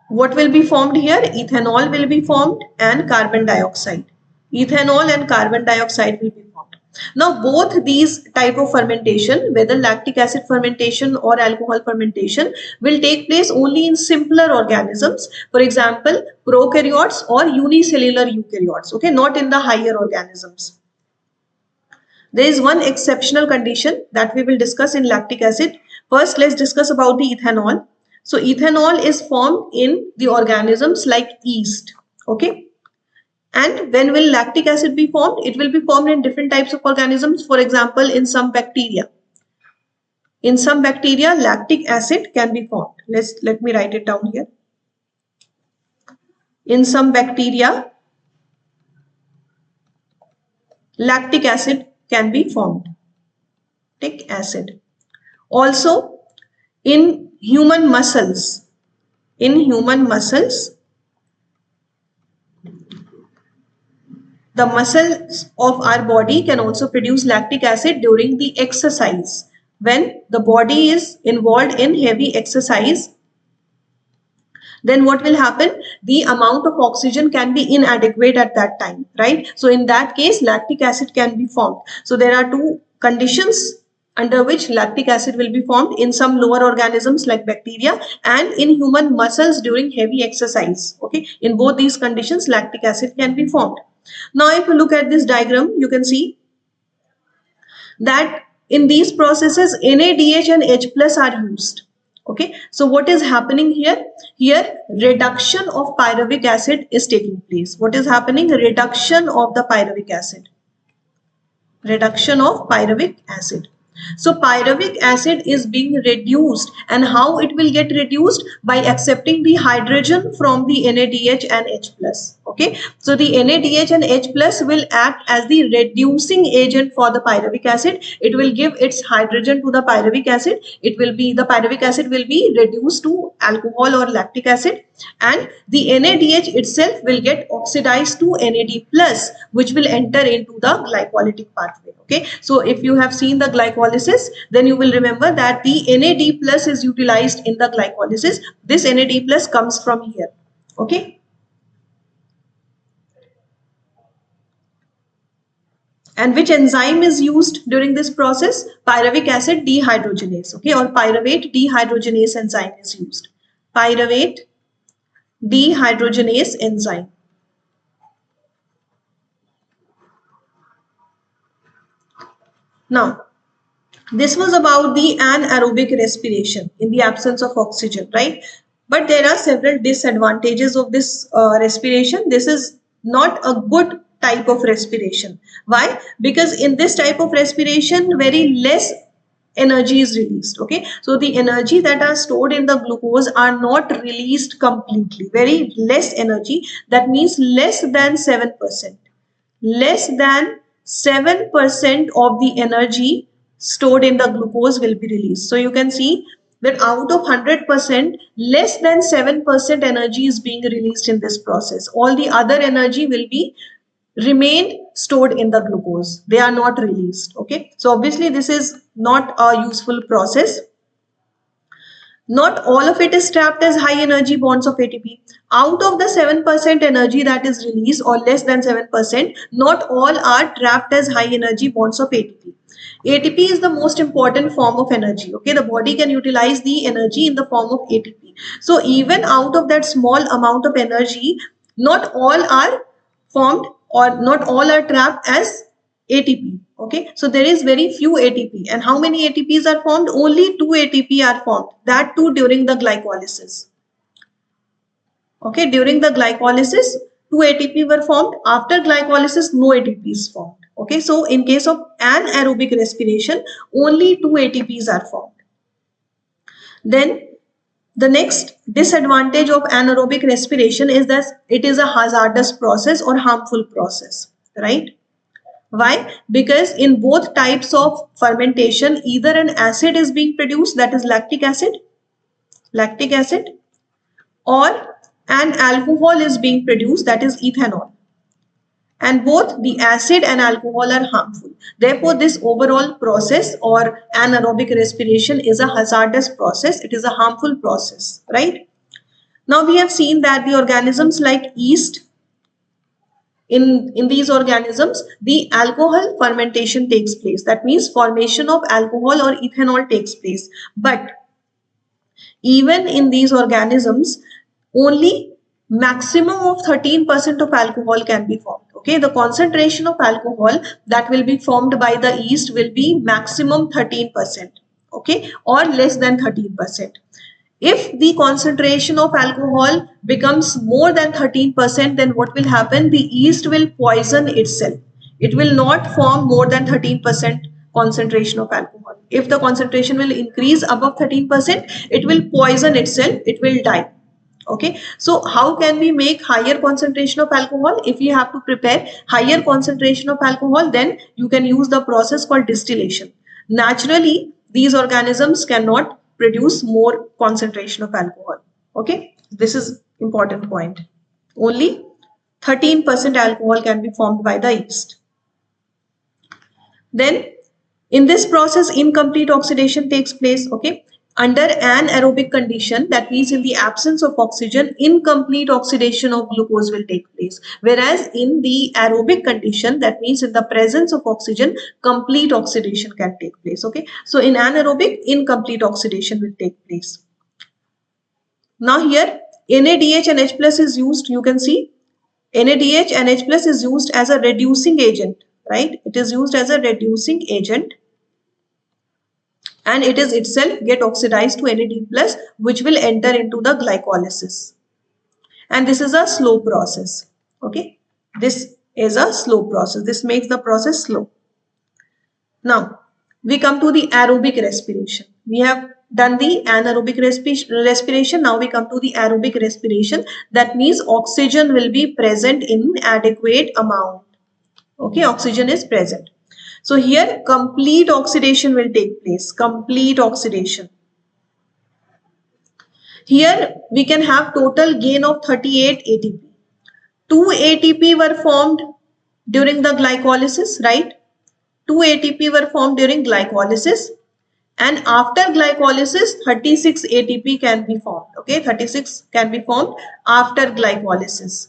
What will be formed here? Ethanol will be formed and carbon dioxide. Ethanol and carbon dioxide will be formed. Now both these type of fermentation, whether lactic acid fermentation or alcohol fermentation, will take place only in simpler organisms. For example, prokaryotes or unicellular eukaryotes. Okay, not in the higher organisms. There is one exceptional condition that we will discuss in lactic acid. First, let's discuss about the ethanol. So ethanol is formed in the organisms like yeast. Okay. And when will lactic acid be formed? It will be formed in different types of organisms. For example, in some bacteria. In some bacteria, lactic acid can be formed. Let me write it down here. In some bacteria, lactic acid can be formed. Lactic acid. Also, in human muscles, the muscles of our body can also produce lactic acid during the exercise. When the body is involved in heavy exercise, then what will happen? The amount of oxygen can be inadequate at that time, right? So in that case, lactic acid can be formed. So there are two conditions under which lactic acid will be formed: in some lower organisms like bacteria, and in human muscles during heavy exercise. Okay, in both these conditions, lactic acid can be formed. Now, if you look at this diagram, you can see that in these processes, NADH and H plus are used. Okay, so what is happening here? Here, reduction of pyruvic acid is taking place. What is happening? Reduction of the pyruvic acid. Reduction of pyruvic acid. So pyruvic acid is being reduced, and how it will get reduced? By accepting the hydrogen from the NADH and H plus. Okay, so the NADH and H plus will act as the reducing agent for the pyruvic acid. It will give its hydrogen to the pyruvic acid. The pyruvic acid will be reduced to alcohol or lactic acid, and the NADH itself will get oxidized to NAD plus, which will enter into the glycolytic pathway. Okay, so if you have seen the glycolysis, then you will remember that the NAD plus is utilized in the glycolysis. This NAD plus comes from here. Okay. And which enzyme is used during this process? Pyruvic acid dehydrogenase, okay, or pyruvate dehydrogenase enzyme is used. Pyruvate dehydrogenase enzyme. Now, this was about the anaerobic respiration in the absence of oxygen, right? But there are several disadvantages of this respiration. This is not a good type of respiration. Why? Because in this type of respiration, very less energy is released. Okay, so the energy that are stored in the glucose are not released completely. Very less energy. That means less than 7%. Less than 7% of the energy stored in the glucose will be released. So you can see that out of 100%, less than 7% energy is being released in this process. All the other energy will be remain stored in the glucose. They are not released. Okay, so obviously this is not a useful process. Not all of it is trapped as high energy bonds of ATP. Out of the 7% energy that is released, or less than 7%, not all are trapped as high energy bonds of ATP. ATP is the most important form of energy. Okay, the body can utilize the energy in the form of ATP. So even out of that small amount of energy, not all are formed, or not all are trapped as ATP. Okay, so there is very few ATP, and how many ATPs are formed? Only 2 ATP are formed, that too during the glycolysis. Okay, during the glycolysis, 2 ATP were formed. After glycolysis, no ATP is formed. Okay, so in case of anaerobic respiration, only 2 ATPs are formed. Then the next disadvantage of anaerobic respiration is that it is a hazardous process or harmful process, right? Why? Because in both types of fermentation, either an acid is being produced, that is lactic acid, or an alcohol is being produced, that is ethanol. And both the acid and alcohol are harmful. Therefore, this overall process or anaerobic respiration is a hazardous process. It is a harmful process, right? Now we have seen that the organisms like yeast, in these organisms, the alcohol fermentation takes place. That means formation of alcohol or ethanol takes place. But even in these organisms, only maximum of 13% of alcohol can be formed. Okay, the concentration of alcohol that will be formed by the yeast will be maximum 13%. Okay, or less than 13%. If the concentration of alcohol becomes more than 13%, then what will happen? The yeast will poison itself. It will not form more than 13% concentration of alcohol. If the concentration will increase above 13%, it will poison itself. It will die. Okay, so how can we make higher concentration of alcohol? If you have to prepare higher concentration of alcohol, then you can use the process called distillation. Naturally, these organisms cannot produce more concentration of alcohol. Okay, this is important point. Only 13% alcohol can be formed by the yeast. Then in this process, incomplete oxidation takes place. Okay, under anaerobic condition, that means in the absence of oxygen, incomplete oxidation of glucose will take place. Whereas in the aerobic condition, that means in the presence of oxygen, complete oxidation can take place. Okay, so in anaerobic, incomplete oxidation will take place. Now here NADH and H plus is used. You can see NADH and H plus is used as a reducing agent, right? It is used as a reducing agent, and it is itself get oxidized to NAD plus, which will enter into the glycolysis. And this is a slow process. Okay, this is a slow process. This makes the process slow. Now, we come to the aerobic respiration. We have done the anaerobic respiration. Now we come to the aerobic respiration. That means oxygen will be present in adequate amount. Okay, oxygen is present. So here complete oxidation will take place. Complete oxidation. Here we can have total gain of 38 ATP. 2 ATP were formed during the glycolysis, right? 2 ATP were formed during glycolysis, and after glycolysis 36 ATP can be formed. Okay, 36 can be formed after glycolysis.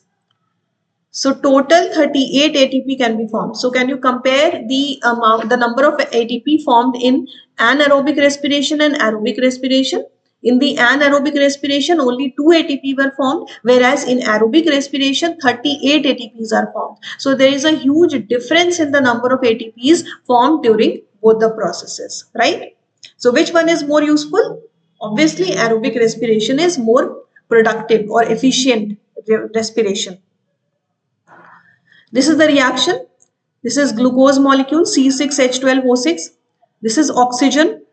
So total 38 ATP can be formed. So can you compare the amount, the number of ATP formed in anaerobic respiration and aerobic respiration? In the anaerobic respiration, only 2 ATP were formed, whereas in aerobic respiration, 38 ATPs are formed. So there is a huge difference in the number of ATPs formed during both the processes, right? So which one is more useful? Obviously, aerobic respiration is more productive or efficient respiration. This is the reaction. This is glucose molecule C6H12O6. This is oxygen.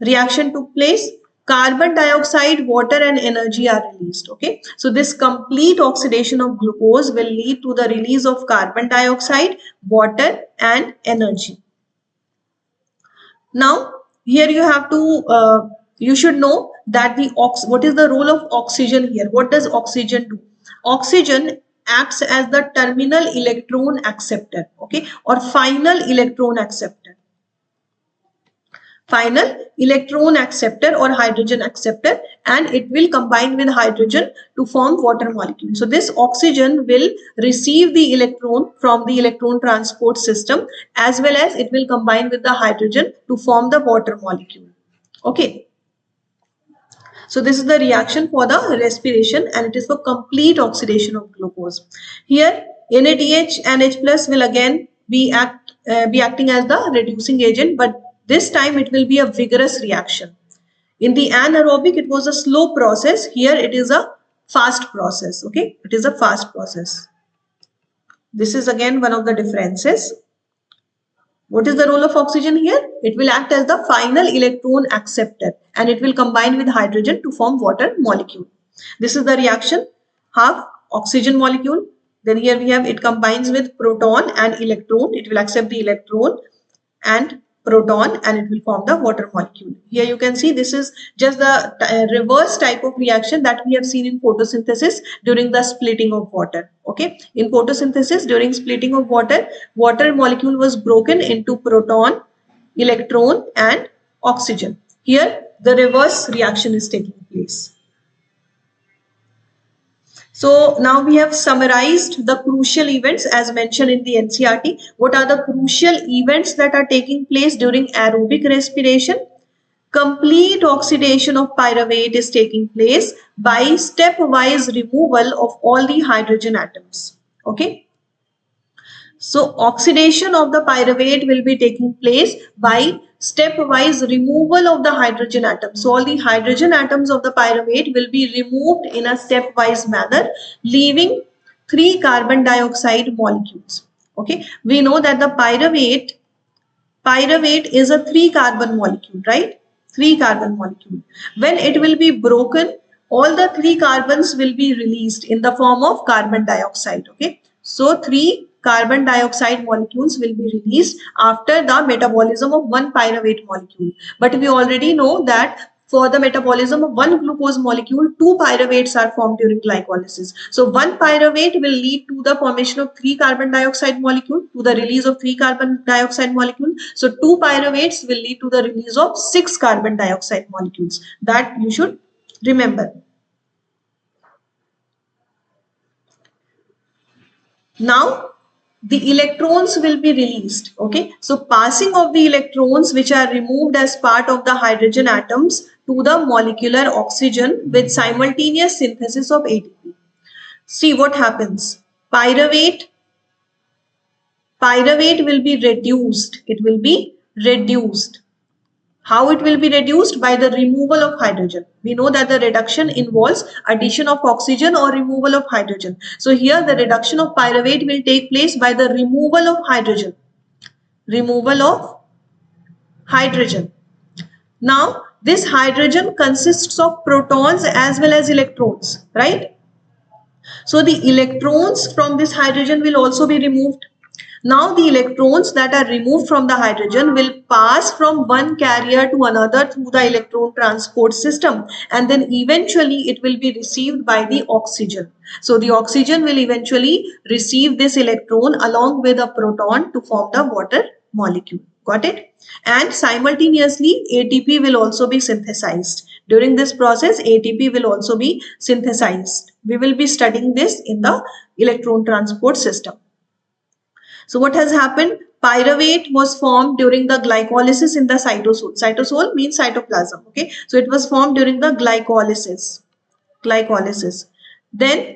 Reaction took place. Carbon dioxide, water and energy are released. Okay. So this complete oxidation of glucose will lead to the release of carbon dioxide, water and energy. Now here you have to, you should know that what is the role of oxygen here? What does oxygen do? Oxygen acts as the terminal electron acceptor, okay, or final electron acceptor. Final electron acceptor or hydrogen acceptor, and it will combine with hydrogen to form water molecule. So this oxygen will receive the electron from the electron transport system, as well as it will combine with the hydrogen to form the water molecule. Okay. So this is the reaction for the respiration, and it is for complete oxidation of glucose. Here NADH and H plus will again be acting as the reducing agent, but this time it will be a vigorous reaction. In the anaerobic, it was a slow process. Here it is a fast process. Okay, it is a fast process. This is again one of the differences. What is the role of oxygen here? It will act as the final electron acceptor, and it will combine with hydrogen to form water molecule. This is the reaction. Half oxygen molecule. Then here we have it combines with proton and electron. It will accept the electron and proton, and it will form the water molecule. Here you can see this is just the reverse type of reaction that we have seen in photosynthesis during the splitting of water. Okay, in photosynthesis during splitting of water, water molecule was broken into proton, electron and oxygen. Here the reverse reaction is taking place. So now we have summarized the crucial events as mentioned in the NCERT. What are the crucial events that are taking place during aerobic respiration? Complete oxidation of pyruvate is taking place by stepwise removal of all the hydrogen atoms. Okay. So oxidation of the pyruvate will be taking place by stepwise removal of the hydrogen atoms. So all the hydrogen atoms of the pyruvate will be removed in a stepwise manner, leaving 3 carbon dioxide molecules. Okay, we know that the pyruvate is a 3 carbon molecule, right? 3 carbon molecule. When it will be broken, all the 3 carbons will be released in the form of carbon dioxide. Okay, so 3 carbon dioxide molecules will be released after the metabolism of one pyruvate molecule. But we already know that for the metabolism of one glucose molecule, 2 pyruvates are formed during glycolysis. So one pyruvate will lead to the formation of 3 carbon dioxide molecule, to the release of 3 carbon dioxide molecule. So 2 pyruvates will lead to the release of 6 carbon dioxide molecules. That you should remember. Now the electrons will be released. Okay, so passing of the electrons which are removed as part of the hydrogen atoms to the molecular oxygen with simultaneous synthesis of ATP. See what happens. Pyruvate will be reduced. It will be reduced. How it will be reduced? By the removal of hydrogen. We know that the reduction involves addition of oxygen or removal of hydrogen. So here the reduction of pyruvate will take place by the removal of hydrogen. Removal of hydrogen. Now, this hydrogen consists of protons as well as electrons, right? So the electrons from this hydrogen will also be removed. Now the electrons that are removed from the hydrogen will pass from one carrier to another through the electron transport system, and then eventually it will be received by the oxygen. So the oxygen will eventually receive this electron along with a proton to form the water molecule. Got it? And simultaneously ATP will also be synthesized. During this process ATP will also be synthesized. We will be studying this in the electron transport system. So what has happened? Pyruvate was formed during the glycolysis in the cytosol. Cytosol means cytoplasm. Okay, so it was formed during the glycolysis. Then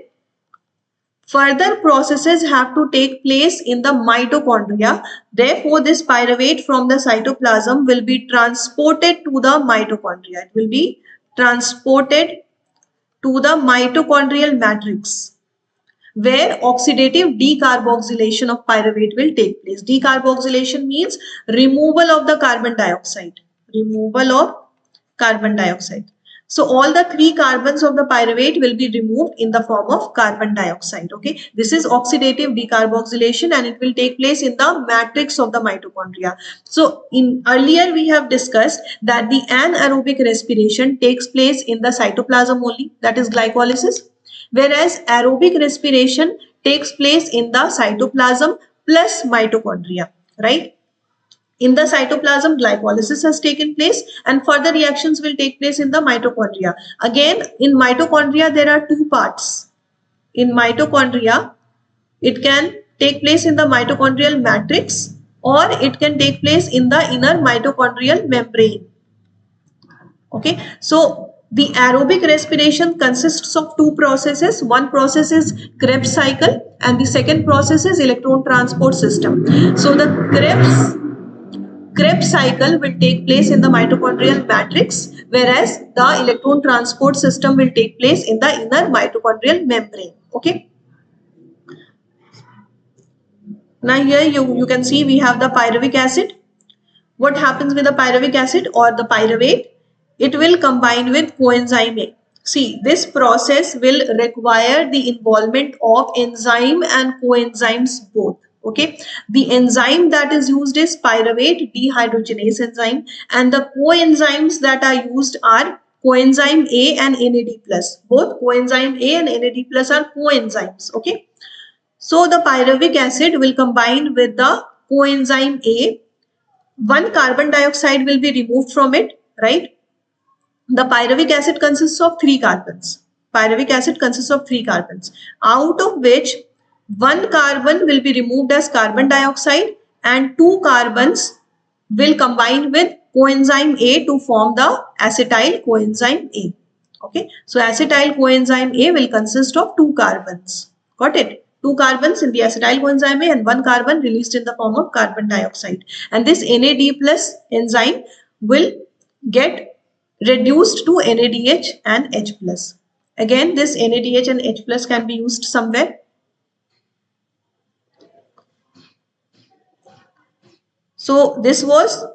further processes have to take place in the mitochondria. Therefore, this pyruvate from the cytoplasm will be transported to the mitochondria. It will be transported to the mitochondrial matrix, where oxidative decarboxylation of pyruvate will take place. Decarboxylation means removal of the carbon dioxide. Removal of carbon dioxide. So all the 3 carbons of the pyruvate will be removed in the form of carbon dioxide. Okay, this is oxidative decarboxylation and it will take place in the matrix of the mitochondria. So in earlier we have discussed that the anaerobic respiration takes place in the cytoplasm only, that is glycolysis, whereas aerobic respiration takes place in the cytoplasm plus mitochondria, right? In the cytoplasm, glycolysis has taken place and further reactions will take place in the mitochondria. Again, in mitochondria, there are 2 parts. In mitochondria, it can take place in the mitochondrial matrix or it can take place in the inner mitochondrial membrane. Okay, so the aerobic respiration consists of 2 processes. One process is Krebs cycle and the second process is electron transport system. So the Krebs cycle will take place in the mitochondrial matrix, whereas the electron transport system will take place in the inner mitochondrial membrane. Okay. Now here you can see we have the pyruvic acid. What happens with the pyruvic acid or the pyruvate? It will combine with coenzyme A. See, this process will require the involvement of enzyme and coenzymes both. Okay, the enzyme that is used is pyruvate dehydrogenase enzyme, and the coenzymes that are used are coenzyme A and NAD+. Both coenzyme A and NAD+ are coenzymes. Okay, so the pyruvic acid will combine with the coenzyme A. One carbon dioxide will be removed from it, right? The pyruvic acid consists of 3 carbons. Pyruvic acid consists of 3 carbons, out of which 1 carbon will be removed as carbon dioxide and 2 carbons will combine with coenzyme A to form the acetyl coenzyme A. Okay, so acetyl coenzyme A will consist of 2 carbons. Got it? 2 carbons in the acetyl coenzyme A and 1 carbon released in the form of carbon dioxide. And this NAD plus enzyme will get reduced to NADH and H plus. Again, this NADH and H plus can be used somewhere. So this was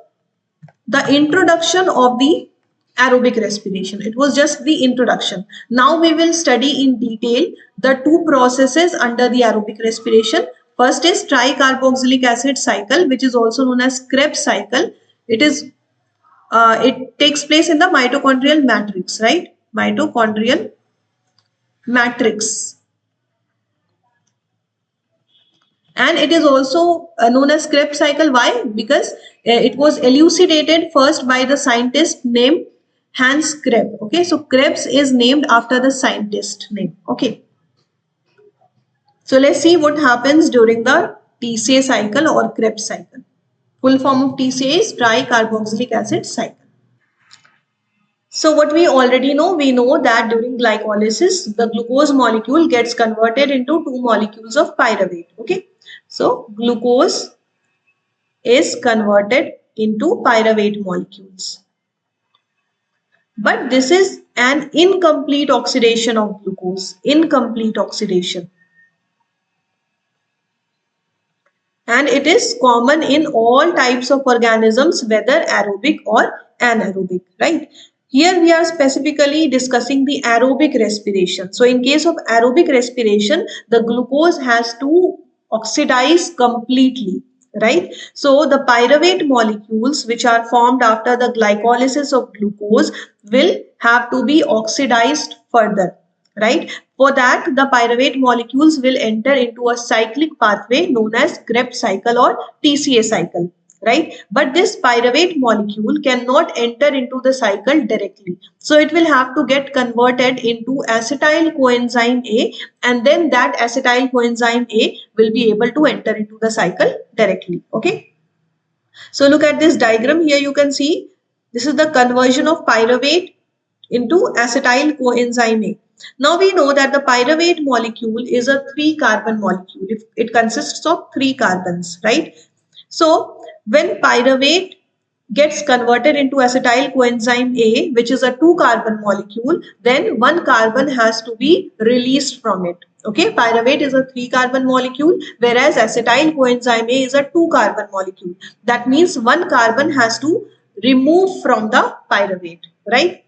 the introduction of the aerobic respiration. It was just the introduction. Now we will study in detail the 2 processes under the aerobic respiration. First is tricarboxylic acid cycle, which is also known as Krebs cycle. It takes place in the mitochondrial matrix, right? Mitochondrial matrix. And it is also known as Krebs cycle. Why? Because it was elucidated first by the scientist named Hans Krebs. Okay, so Krebs is named after the scientist name. Okay. So let's see what happens during the TCA cycle or Krebs cycle. Full form of TCA is tricarboxylic acid cycle. So what we already know, we know that during glycolysis, the glucose molecule gets converted into 2 molecules of pyruvate. Okay. So glucose is converted into pyruvate molecules. But this is an incomplete oxidation of glucose. Incomplete oxidation. and it is common in all types of organisms, whether aerobic or anaerobic, right? Here we are specifically discussing the aerobic respiration. So in case of aerobic respiration, the glucose has to oxidize completely, right? So the pyruvate molecules which are formed after the glycolysis of glucose will have to be oxidized further, right? For that, the pyruvate molecules will enter into a cyclic pathway known as Krebs cycle or TCA cycle, right? But this pyruvate molecule cannot enter into the cycle directly. So it will have to get converted into acetyl coenzyme A, and then that acetyl coenzyme A will be able to enter into the cycle directly, okay? So look at this diagram here. You can see this is the conversion of pyruvate into acetyl coenzyme A. Now we know that the pyruvate molecule is a 3-carbon molecule. It consists of 3 carbons, right? So when pyruvate gets converted into acetyl coenzyme A, which is a 2-carbon molecule, then 1 carbon has to be released from it. Okay, pyruvate is a 3-carbon molecule, whereas acetyl coenzyme A is a 2-carbon molecule. That means 1 carbon has to remove from the pyruvate, right?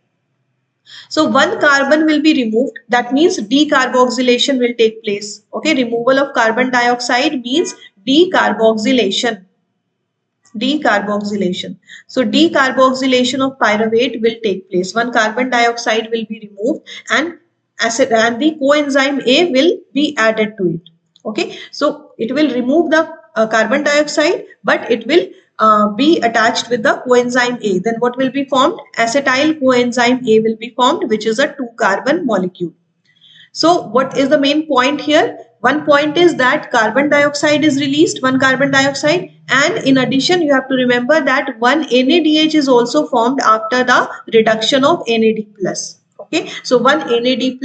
So 1 carbon will be removed. That means decarboxylation will take place. Okay, removal of carbon dioxide means decarboxylation. Decarboxylation. So decarboxylation of pyruvate will take place. 1 carbon dioxide will be removed and the coenzyme A will be added to it. Okay, so it will remove the carbon dioxide, but it will be attached with the coenzyme A. Then what will be formed? Acetyl coenzyme A will be formed, which is a 2-carbon molecule. So what is the main point here? One point is that carbon dioxide is released, 1 carbon dioxide, and in addition you have to remember that 1 NADH is also formed after the reduction of NAD+. Okay, so 1 NAD+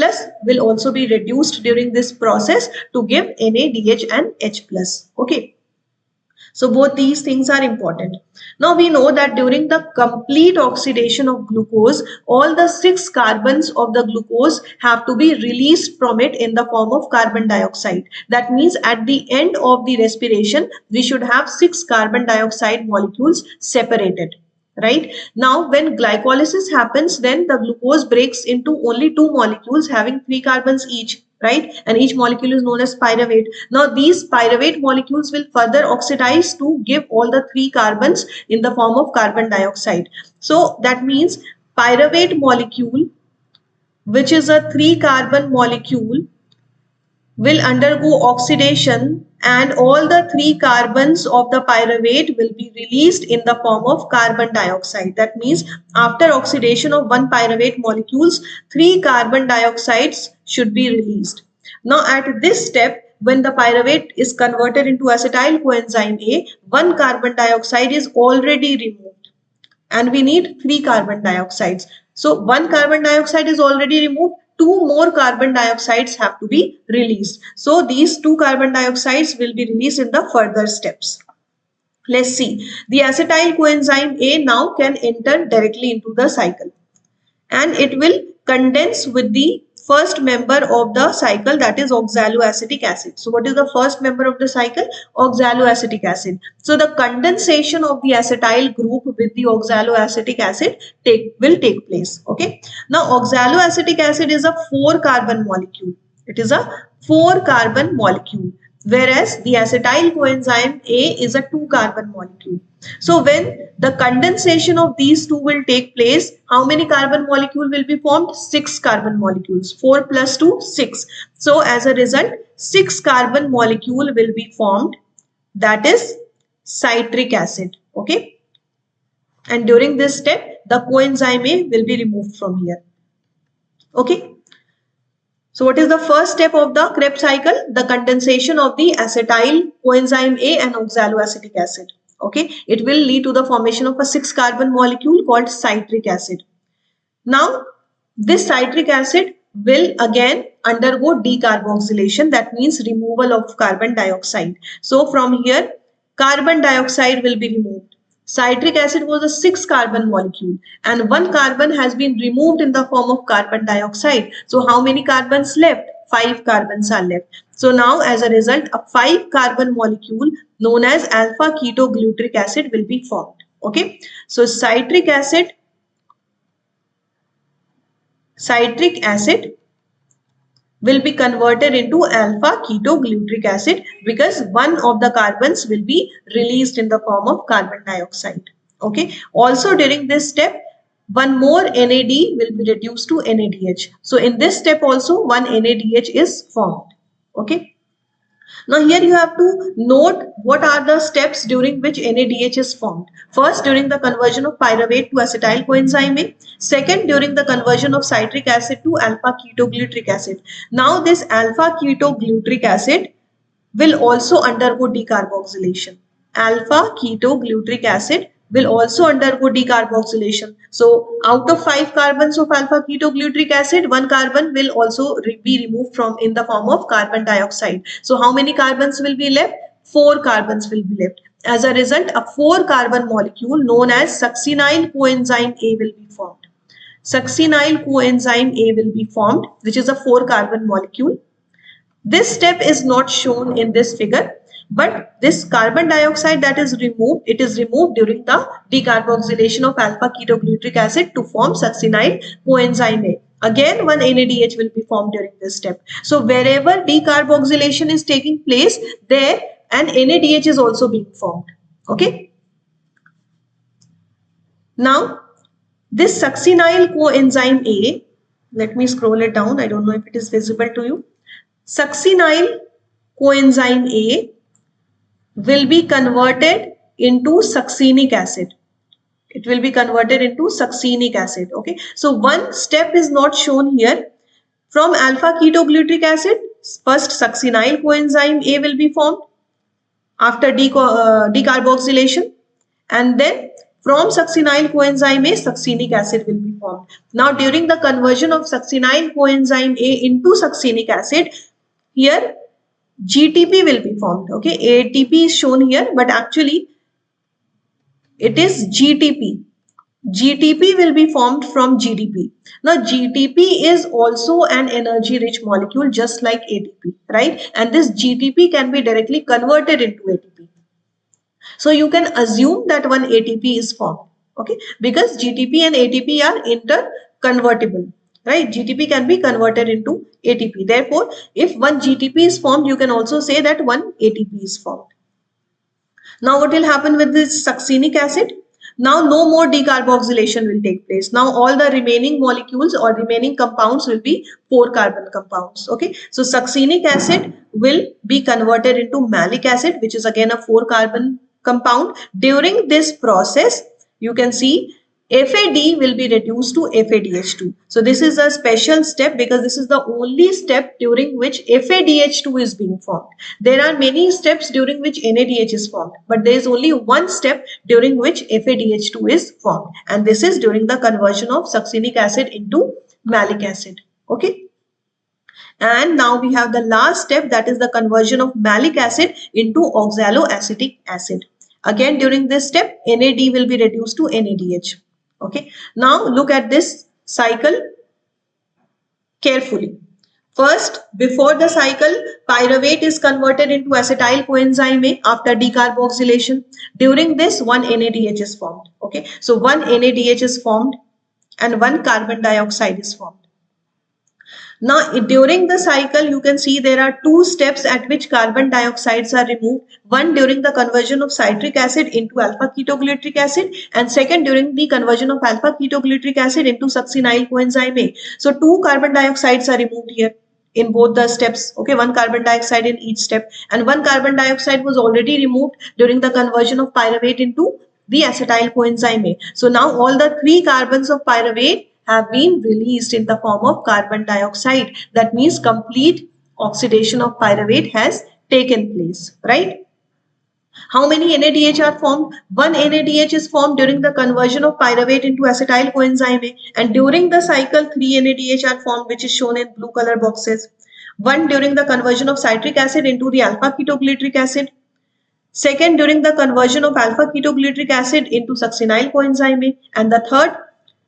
will also be reduced during this process to give NADH and H+. Okay. So both these things are important. Now we know that during the complete oxidation of glucose, all the 6 carbons of the glucose have to be released from it in the form of carbon dioxide. That means at the end of the respiration, we should have 6 carbon dioxide molecules separated. Right now, when glycolysis happens, then the glucose breaks into only 2 molecules having 3 carbons each, right? And each molecule is known as pyruvate. Now these pyruvate molecules will further oxidize to give all the 3 carbons in the form of carbon dioxide. So that means pyruvate molecule, which is a 3-carbon molecule, will undergo oxidation and all the 3 carbons of the pyruvate will be released in the form of carbon dioxide. That means after oxidation of 1 pyruvate molecules, 3 carbon dioxides should be released. Now at this step, when the pyruvate is converted into acetyl coenzyme A, 1 carbon dioxide is already removed and we need 3 carbon dioxides. So 1 carbon dioxide is already removed. 2 more carbon dioxides have to be released. So these 2 carbon dioxides will be released in the further steps. Let's see. The acetyl coenzyme A now can enter directly into the cycle and it will condense with the first member of the cycle, that is oxaloacetic acid. So what is the first member of the cycle? Oxaloacetic acid. So the condensation of the acetyl group with the oxaloacetic acid will take place. Okay. Now oxaloacetic acid is a 4-carbon molecule. It is a 4-carbon molecule, whereas the acetyl coenzyme A is a 2-carbon molecule. So when the condensation of these two will take place, how many carbon molecule will be formed? 6 carbon molecules. 4 plus 2, 6. So as a result, 6 carbon molecule will be formed. That is citric acid. Okay. And during this step, the coenzyme A will be removed from here. Okay. So what is the first step of the Krebs cycle? The condensation of the acetyl coenzyme A and oxaloacetic acid. Okay, it will lead to the formation of a 6-carbon molecule called citric acid. Now, this citric acid will again undergo decarboxylation. That means removal of carbon dioxide. So from here, carbon dioxide will be removed. Citric acid was a 6-carbon molecule and 1 carbon has been removed in the form of carbon dioxide. So how many carbons left? 5 carbons are left. So now as a result, a 5 carbon molecule known as alpha ketoglutric acid will be formed. Okay, so citric acid will be converted into alpha ketoglutric acid because one of the carbons will be released in the form of carbon dioxide. Okay. Also during this step, one more NAD will be reduced to NADH. So in this step also one NADH is formed. Okay. Now here you have to note what are the steps during which NADH is formed. First, during the conversion of pyruvate to acetyl coenzyme A. Second, during the conversion of citric acid to alpha ketoglutric acid. Now this alpha ketoglutric acid will also undergo decarboxylation. Alpha ketoglutric acid will also undergo decarboxylation. So out of 5 carbons of alpha ketoglutric acid, 1 carbon will also be removed from in the form of carbon dioxide. So how many carbons will be left? 4 carbons will be left. As a result, a 4 carbon molecule known as succinyl coenzyme A will be formed. Succinyl coenzyme A will be formed, which is a 4 carbon molecule. This step is not shown in this figure, but this carbon dioxide that is removed, it is removed during the decarboxylation of alpha ketoglutric acid to form succinyl coenzyme A. Again, one NADH will be formed during this step. So wherever decarboxylation is taking place, there an NADH is also being formed. Okay. Now, this succinyl coenzyme A, let me scroll it down. I don't know if it is visible to you. Succinyl coenzyme A will be converted into succinic acid. It will be converted into succinic acid. Okay. So one step is not shown here. From alpha ketoglutric acid, first succinyl coenzyme A will be formed after decarboxylation, and then from succinyl coenzyme A, succinic acid will be formed. Now during the conversion of succinyl coenzyme A into succinic acid, here GTP will be formed. Okay, ATP is shown here, but actually it is GTP. GTP will be formed from GDP. Now GTP is also an energy rich molecule just like ATP, right? And this GTP can be directly converted into ATP. So you can assume that one ATP is formed. Okay, because GTP and ATP are interconvertible. Right, GTP can be converted into ATP. Therefore, if one GTP is formed, you can also say that one ATP is formed. Now, what will happen with this succinic acid? Now, no more decarboxylation will take place. Now, all the remaining molecules or remaining compounds will be 4 carbon compounds. Okay, so succinic acid will be converted into malic acid, which is again a 4 carbon compound. During this process, you can see FAD will be reduced to FADH2. So this is a special step because this is the only step during which FADH2 is being formed. There are many steps during which NADH is formed, but there is only one step during which FADH2 is formed, and this is during the conversion of succinic acid into malic acid. Okay. And now we have the last step, that is the conversion of malic acid into oxaloacetic acid. Again, during this step, NAD will be reduced to NADH. Okay. Now look at this cycle carefully. First, before the cycle, pyruvate is converted into acetyl coenzyme A after decarboxylation. During this, one NADH is formed. Okay. So one NADH is formed and one carbon dioxide is formed. Now, during the cycle, you can see there are 2 steps at which carbon dioxides are removed. One during the conversion of citric acid into alpha ketoglutric acid, and second during the conversion of alpha ketoglutric acid into succinyl coenzyme A. So 2 carbon dioxides are removed here in both the steps. Okay, 1 carbon dioxide in each step, and 1 carbon dioxide was already removed during the conversion of pyruvate into the acetyl coenzyme A. So now all the 3 carbons of pyruvate have been released in the form of carbon dioxide. That means complete oxidation of pyruvate has taken place, right? How many NADH are formed? One NADH is formed during the conversion of pyruvate into acetyl coenzyme A, and during the cycle 3 NADH are formed, which is shown in blue color boxes. One during the conversion of citric acid into the alpha ketoglutric acid. Second, during the conversion of alpha ketoglutric acid into succinyl coenzyme A, and the third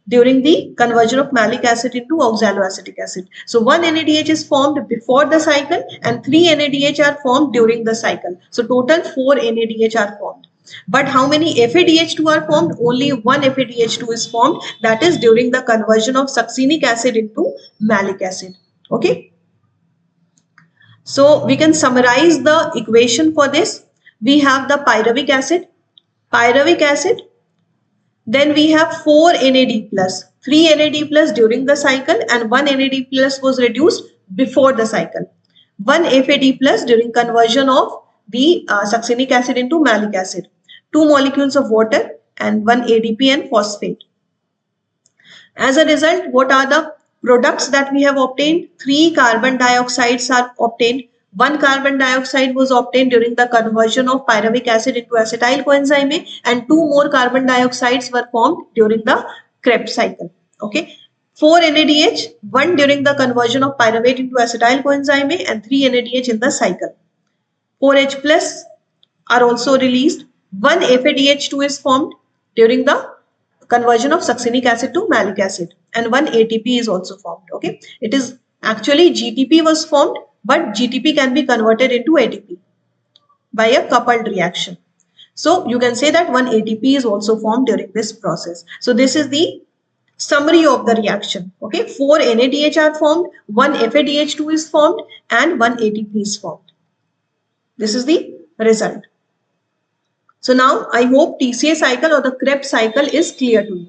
during the conversion of malic acid into oxaloacetic acid. So 1 NADH is formed before the cycle and 3 NADH are formed during the cycle. So total 4 NADH are formed. But how many FADH2 are formed? Only one FADH2 is formed, that is during the conversion of succinic acid into malic acid. Okay. So we can summarize the equation for this. We have the pyruvic acid, then we have 4 NAD plus, 3 NAD plus during the cycle and 1 NAD plus was reduced before the cycle. 1 FAD plus during conversion of the succinic acid into malic acid. 2 molecules of water and 1 ADP and phosphate. As a result, what are the products that we have obtained? 3 carbon dioxides are obtained. 1 carbon dioxide was obtained during the conversion of pyruvic acid into acetyl coenzyme A, and 2 more carbon dioxides were formed during the Krebs cycle. Okay. 4 NADH, 1 during the conversion of pyruvate into acetyl coenzyme A, and 3 NADH in the cycle. 4H plus are also released. 1 FADH2 is formed during the conversion of succinic acid to malic acid, and 1 ATP is also formed. Okay, it is actually GTP was formed, but GTP can be converted into ATP by a coupled reaction. So you can say that 1 ATP is also formed during this process. So this is the summary of the reaction. Okay, 4 NADH are formed, 1 FADH2 is formed, and 1 ATP is formed. This is the result. So now I hope TCA cycle or the Krebs cycle is clear to you.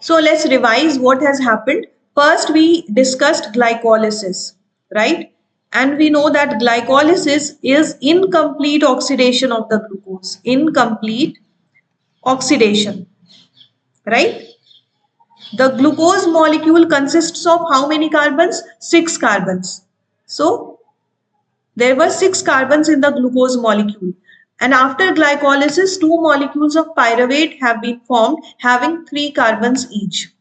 So let's revise what has happened. First we discussed glycolysis, right? And we know that glycolysis is incomplete oxidation of the glucose. Incomplete oxidation, right? The glucose molecule consists of how many carbons? 6 carbons. So there were 6 carbons in the glucose molecule. And after glycolysis, 2 molecules of pyruvate have been formed having 3 carbons each.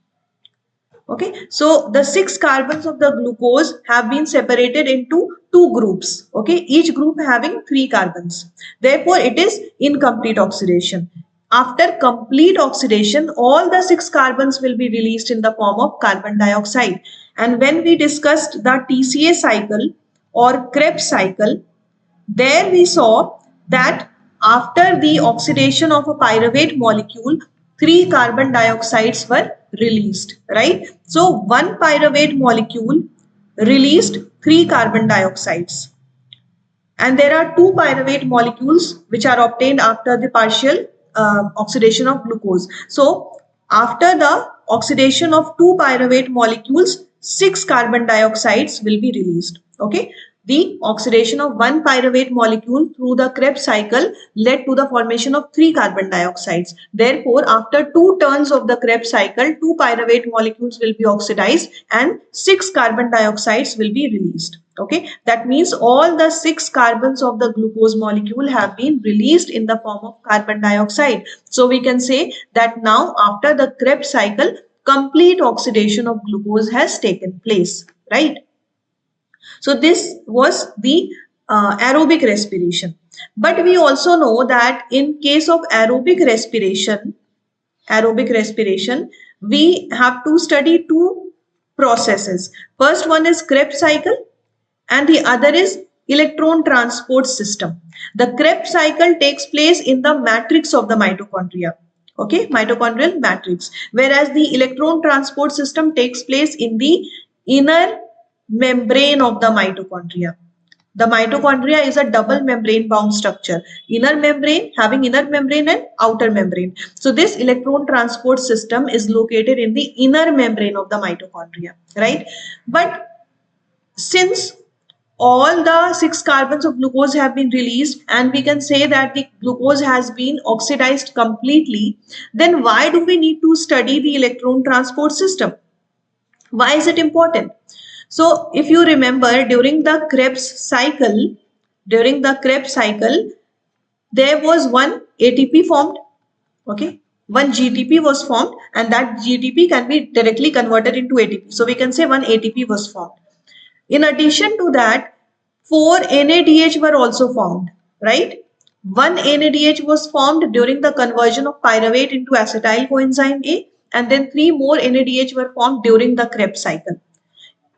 Okay, so the 6 carbons of the glucose have been separated into 2 groups. Okay, each group having 3 carbons. Therefore, it is incomplete oxidation. After complete oxidation, all the 6 carbons will be released in the form of carbon dioxide. And when we discussed the TCA cycle or Krebs cycle, there we saw that after the oxidation of a pyruvate molecule, 3 carbon dioxides were released, right? So 1 pyruvate molecule released 3 carbon dioxides. And there are 2 pyruvate molecules which are obtained after the partial oxidation of glucose. So after the oxidation of 2 pyruvate molecules, 6 carbon dioxides will be released. Okay. The oxidation of 1 pyruvate molecule through the Krebs cycle led to the formation of 3 carbon dioxides. Therefore, after 2 turns of the Krebs cycle, 2 pyruvate molecules will be oxidized and 6 carbon dioxides will be released. Okay, that means all the 6 carbons of the glucose molecule have been released in the form of carbon dioxide. So we can say that now after the Krebs cycle, complete oxidation of glucose has taken place, right? So this was the aerobic respiration. But we also know that in case of aerobic respiration, we have to study 2 processes. First one is Krebs cycle and the other is electron transport system. The Krebs cycle takes place in the matrix of the mitochondria. Okay, mitochondrial matrix. Whereas the electron transport system takes place in the inner membrane of the mitochondria. The mitochondria is a double membrane bound structure. Inner membrane, having inner membrane and outer membrane. So this electron transport system is located in the inner membrane of the mitochondria, right? But since all the 6 carbons of glucose have been released and we can say that the glucose has been oxidized completely, then why do we need to study the electron transport system? Why is it important? So if you remember during the Krebs cycle, there was 1 ATP formed, okay, 1 GTP was formed and that GTP can be directly converted into ATP. So we can say 1 ATP was formed. In addition to that, 4 NADH were also formed, right? 1 NADH was formed during the conversion of pyruvate into acetyl coenzyme A and then 3 more NADH were formed during the Krebs cycle.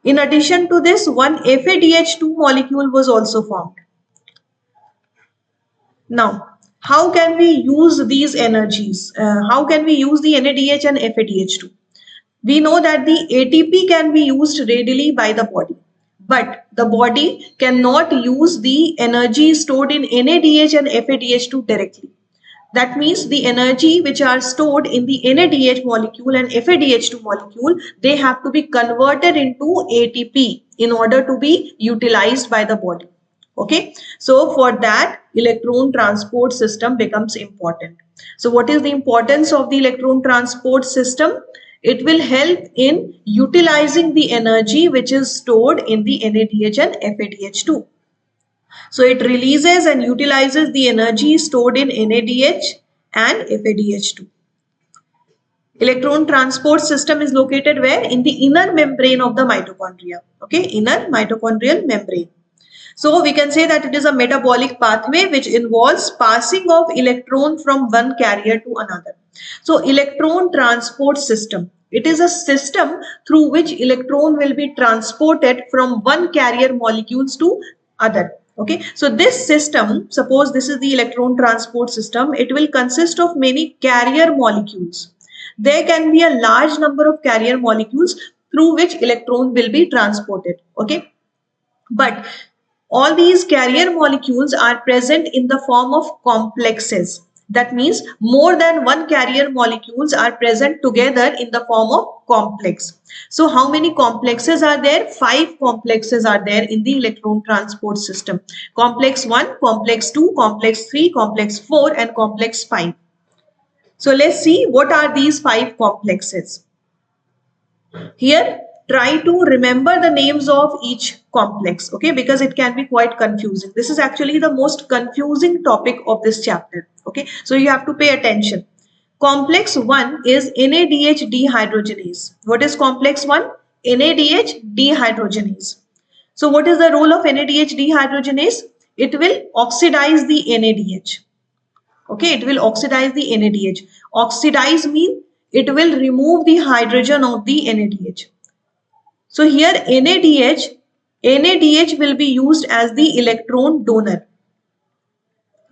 In addition to this, one FADH2 molecule was also formed. Now, how can we use these energies? How can we use the NADH and FADH2? We know that the ATP can be used readily by the body, but the body cannot use the energy stored in NADH and FADH2 directly. That means the energy which are stored in the NADH molecule and FADH2 molecule, they have to be converted into ATP in order to be utilized by the body. Okay, so for that, electron transport system becomes important. So what is the importance of the electron transport system? It will help in utilizing the energy which is stored in the NADH and FADH2. So it releases and utilizes the energy stored in NADH and FADH2. Electron transport system is located where? In the inner membrane of the mitochondria. Okay, inner mitochondrial membrane. So we can say that it is a metabolic pathway which involves passing of electron from one carrier to another. So electron transport system, it is a system through which electron will be transported from one carrier molecules to other. Okay, so this system, suppose this is the electron transport system, it will consist of many carrier molecules. There can be a large number of carrier molecules through which electron will be transported. Okay, but all these carrier molecules are present in the form of complexes. That means more than one carrier molecules are present together in the form of complex. So how many complexes are there? 5 complexes are there in the electron transport system. Complex 1, complex 2, complex 3, complex 4 and complex 5. So let's see what are these 5 complexes. Here, try to remember the names of each complex, okay, because it can be quite confusing. This is actually the most confusing topic of this chapter, okay, so you have to pay attention. Complex 1 is NADH dehydrogenase. What is complex 1? NADH dehydrogenase. So what is the role of NADH dehydrogenase? It will oxidize the NADH. Okay, it will oxidize the NADH. Oxidize means it will remove the hydrogen of the NADH. So here NADH will be used as the electron donor.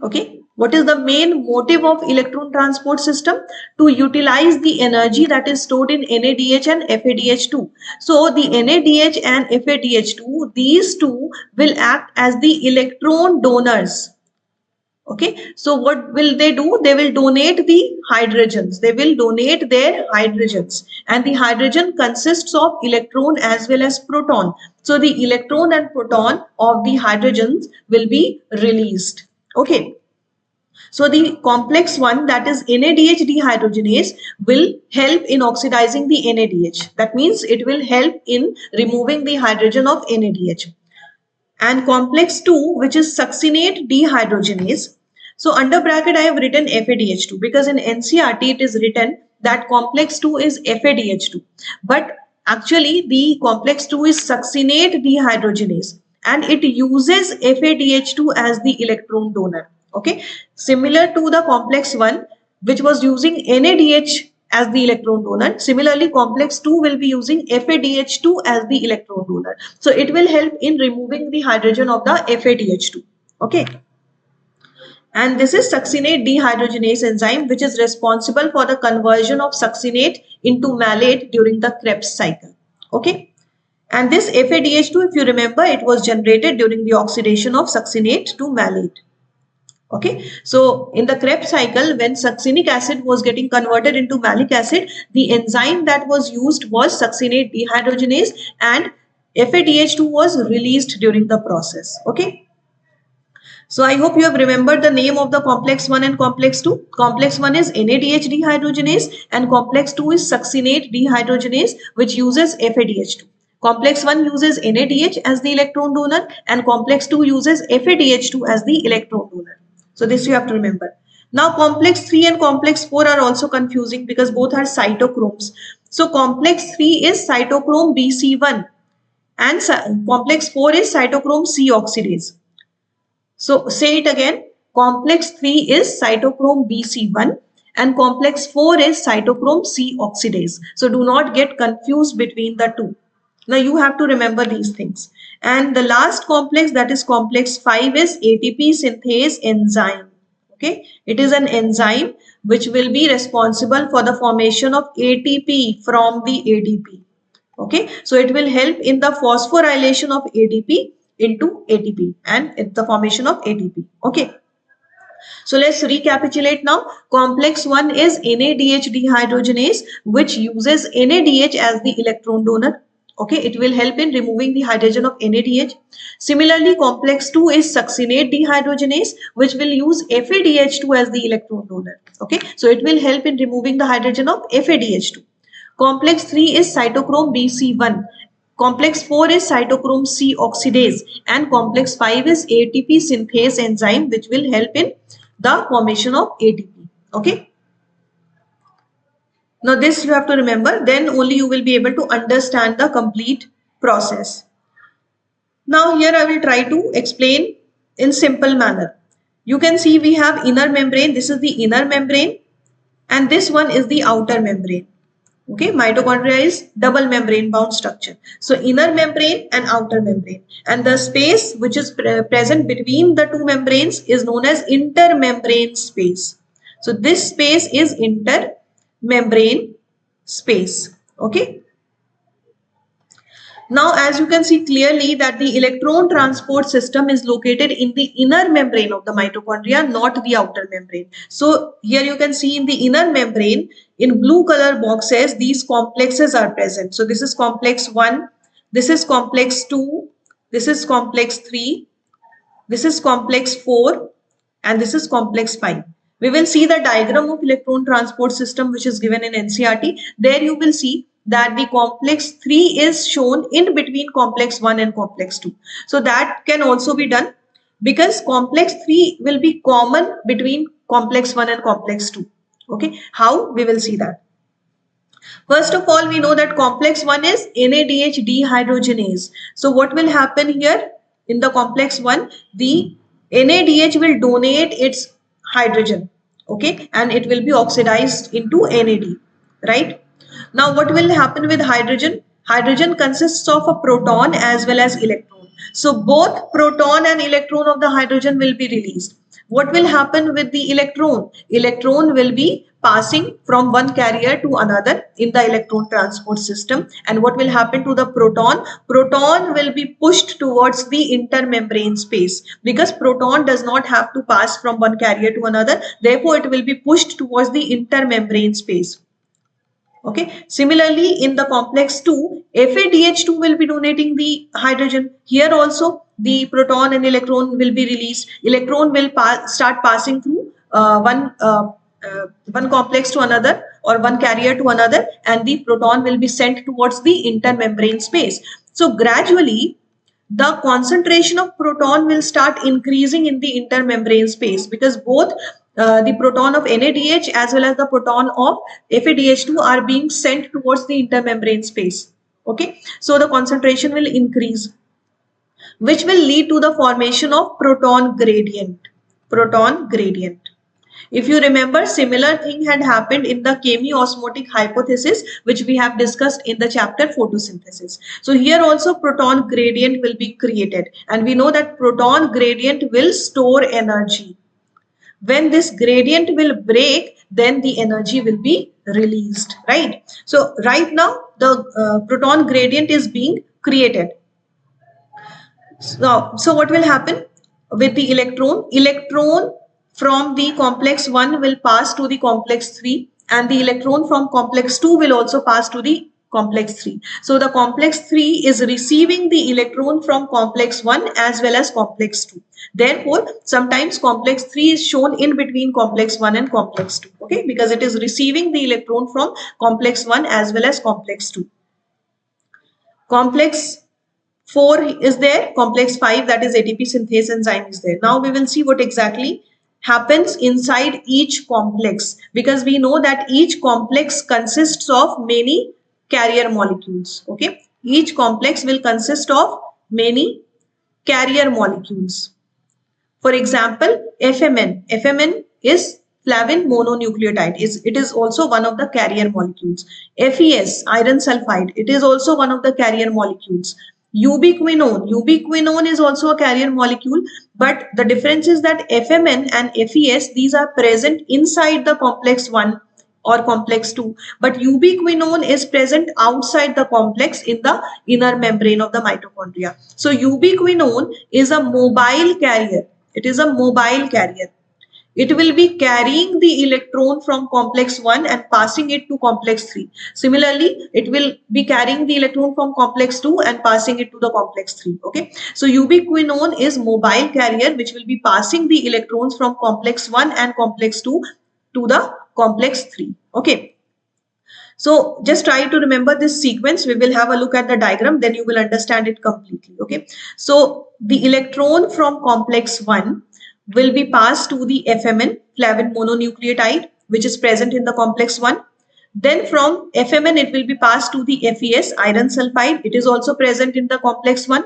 Okay, what is the main motive of electron transport system? To utilize the energy that is stored in NADH and FADH2. So the NADH and FADH2, these two will act as the electron donors. Okay, so what will they do? They will donate the hydrogens. They will donate their hydrogens, and the hydrogen consists of electron as well as proton. So the electron and proton of the hydrogens will be released. Okay, so the complex 1, that is NADH dehydrogenase, will help in oxidizing the NADH. That means it will help in removing the hydrogen of NADH. And complex 2, which is succinate dehydrogenase. So under bracket I have written FADH2 because in NCERT it is written that complex 2 is FADH2. But actually the complex 2 is succinate dehydrogenase and it uses FADH2 as the electron donor. Okay, similar to the complex 1 which was using NADH as the electron donor. Similarly, complex 2 will be using FADH2 as the electron donor. So it will help in removing the hydrogen of the FADH2. Okay. And this is succinate dehydrogenase enzyme which is responsible for the conversion of succinate into malate during the Krebs cycle. Okay. And this FADH2, if you remember, it was generated during the oxidation of succinate to malate. Okay, so in the Krebs cycle, when succinic acid was getting converted into malic acid, the enzyme that was used was succinate dehydrogenase and FADH2 was released during the process. Okay, so I hope you have remembered the name of the complex 1 and complex 2. Complex 1 is NADH dehydrogenase and complex 2 is succinate dehydrogenase which uses FADH2. Complex 1 uses NADH as the electron donor and complex 2 uses FADH2 as the electron donor. So this you have to remember. Now complex 3 and complex 4 are also confusing because both are cytochromes. So complex 3 is cytochrome BC1 and complex 4 is cytochrome C oxidase. So say it again. Complex 3 is cytochrome BC1 and complex 4 is cytochrome C oxidase. So do not get confused between the two. Now you have to remember these things. And the last complex, that is complex 5, is ATP synthase enzyme. Okay, it is an enzyme which will be responsible for the formation of ATP from the ADP. Okay, so it will help in the phosphorylation of ADP into ATP and the formation of ATP. Okay. So let's recapitulate now. Complex 1 is NADH dehydrogenase, which uses NADH as the electron donor. Okay, it will help in removing the hydrogen of NADH. Similarly, complex 2 is succinate dehydrogenase, which will use FADH2 as the electron donor. Okay, so it will help in removing the hydrogen of FADH2. Complex 3 is cytochrome BC1. Complex 4 is cytochrome C oxidase, and complex 5 is ATP synthase enzyme, which will help in the formation of ATP. Okay. Now this you have to remember, then only you will be able to understand the complete process. Now here I will try to explain in simple manner. You can see we have inner membrane. This is the inner membrane and this one is the outer membrane. Okay, mitochondria is double membrane bound structure. So inner membrane and outer membrane, and the space which is present between the two membranes is known as intermembrane space. So this space is intermembrane space. Okay. Now, as you can see clearly that the electron transport system is located in the inner membrane of the mitochondria, not the outer membrane. So here you can see in the inner membrane, in blue color boxes, these complexes are present. So this is complex 1, this is complex 2, this is complex 3, this is complex 4, and this is complex 5. We will see the diagram of electron transport system which is given in NCERT. There you will see that the complex 3 is shown in between complex 1 and complex 2. So that can also be done because complex 3 will be common between complex 1 and complex 2. Okay, how? We will see that. First of all, we know that complex 1 is NADH dehydrogenase. So what will happen here in the complex 1? The NADH will donate its hydrogen, okay, and it will be oxidized into NAD, right? Now what will happen with hydrogen? Hydrogen consists of a proton as well as electron. So both proton and electron of the hydrogen will be released. What will happen with the electron? Electron will be passing from one carrier to another in the electron transport system. And what will happen to the proton? Proton will be pushed towards the intermembrane space because proton does not have to pass from one carrier to another. Therefore, it will be pushed towards the intermembrane space. Okay. Similarly, in the complex 2, FADH2 will be donating the hydrogen. Here also, the proton and electron will be released. Electron will start passing through one complex to another or one carrier to another, and the proton will be sent towards the intermembrane space. So gradually, the concentration of proton will start increasing in the intermembrane space because both the proton of NADH as well as the proton of FADH2 are being sent towards the intermembrane space. Okay, so the concentration will increase, which will lead to the formation of proton gradient. Proton gradient. If you remember, similar thing had happened in the chemiosmotic hypothesis, which we have discussed in the chapter photosynthesis. So here also proton gradient will be created, and we know that proton gradient will store energy. When this gradient will break, then the energy will be released, right? So right now the proton gradient is being created. So what will happen with the electron? Electron from the complex 1 will pass to the complex 3, and the electron from complex 2 will also pass to the complex 3. So the complex 3 is receiving the electron from complex 1 as well as complex 2. Therefore, sometimes complex 3 is shown in between complex 1 and complex 2, okay, because it is receiving the electron from complex 1 as well as complex 2. Complex 4 is there, complex 5, that is ATP synthase enzyme, is there. Now we will see what exactly happens inside each complex, because we know that each complex consists of many carrier molecules. Okay, each complex will consist of many carrier molecules. For example, FMN is flavin mononucleotide, it is also one of the carrier molecules. FES, iron sulfide, it is also one of the carrier molecules. Ubiquinone is also a carrier molecule, but the difference is that FMN and FES, these are present inside the complex 1 or complex 2, but ubiquinone is present outside the complex in the inner membrane of the mitochondria. So ubiquinone is a mobile carrier. It is a mobile carrier. It will be carrying the electron from complex 1 and passing it to complex 3. Similarly, it will be carrying the electron from complex 2 and passing it to the complex 3. Okay. So ubiquinone is mobile carrier which will be passing the electrons from complex 1 and complex 2 to the complex 3. Okay. So just try to remember this sequence. We will have a look at the diagram, then you will understand it completely. Okay. So the electron from complex 1 will be passed to the FMN, flavin mononucleotide, which is present in the complex 1. Then from FMN, it will be passed to the FES, iron sulfide. It is also present in the complex 1.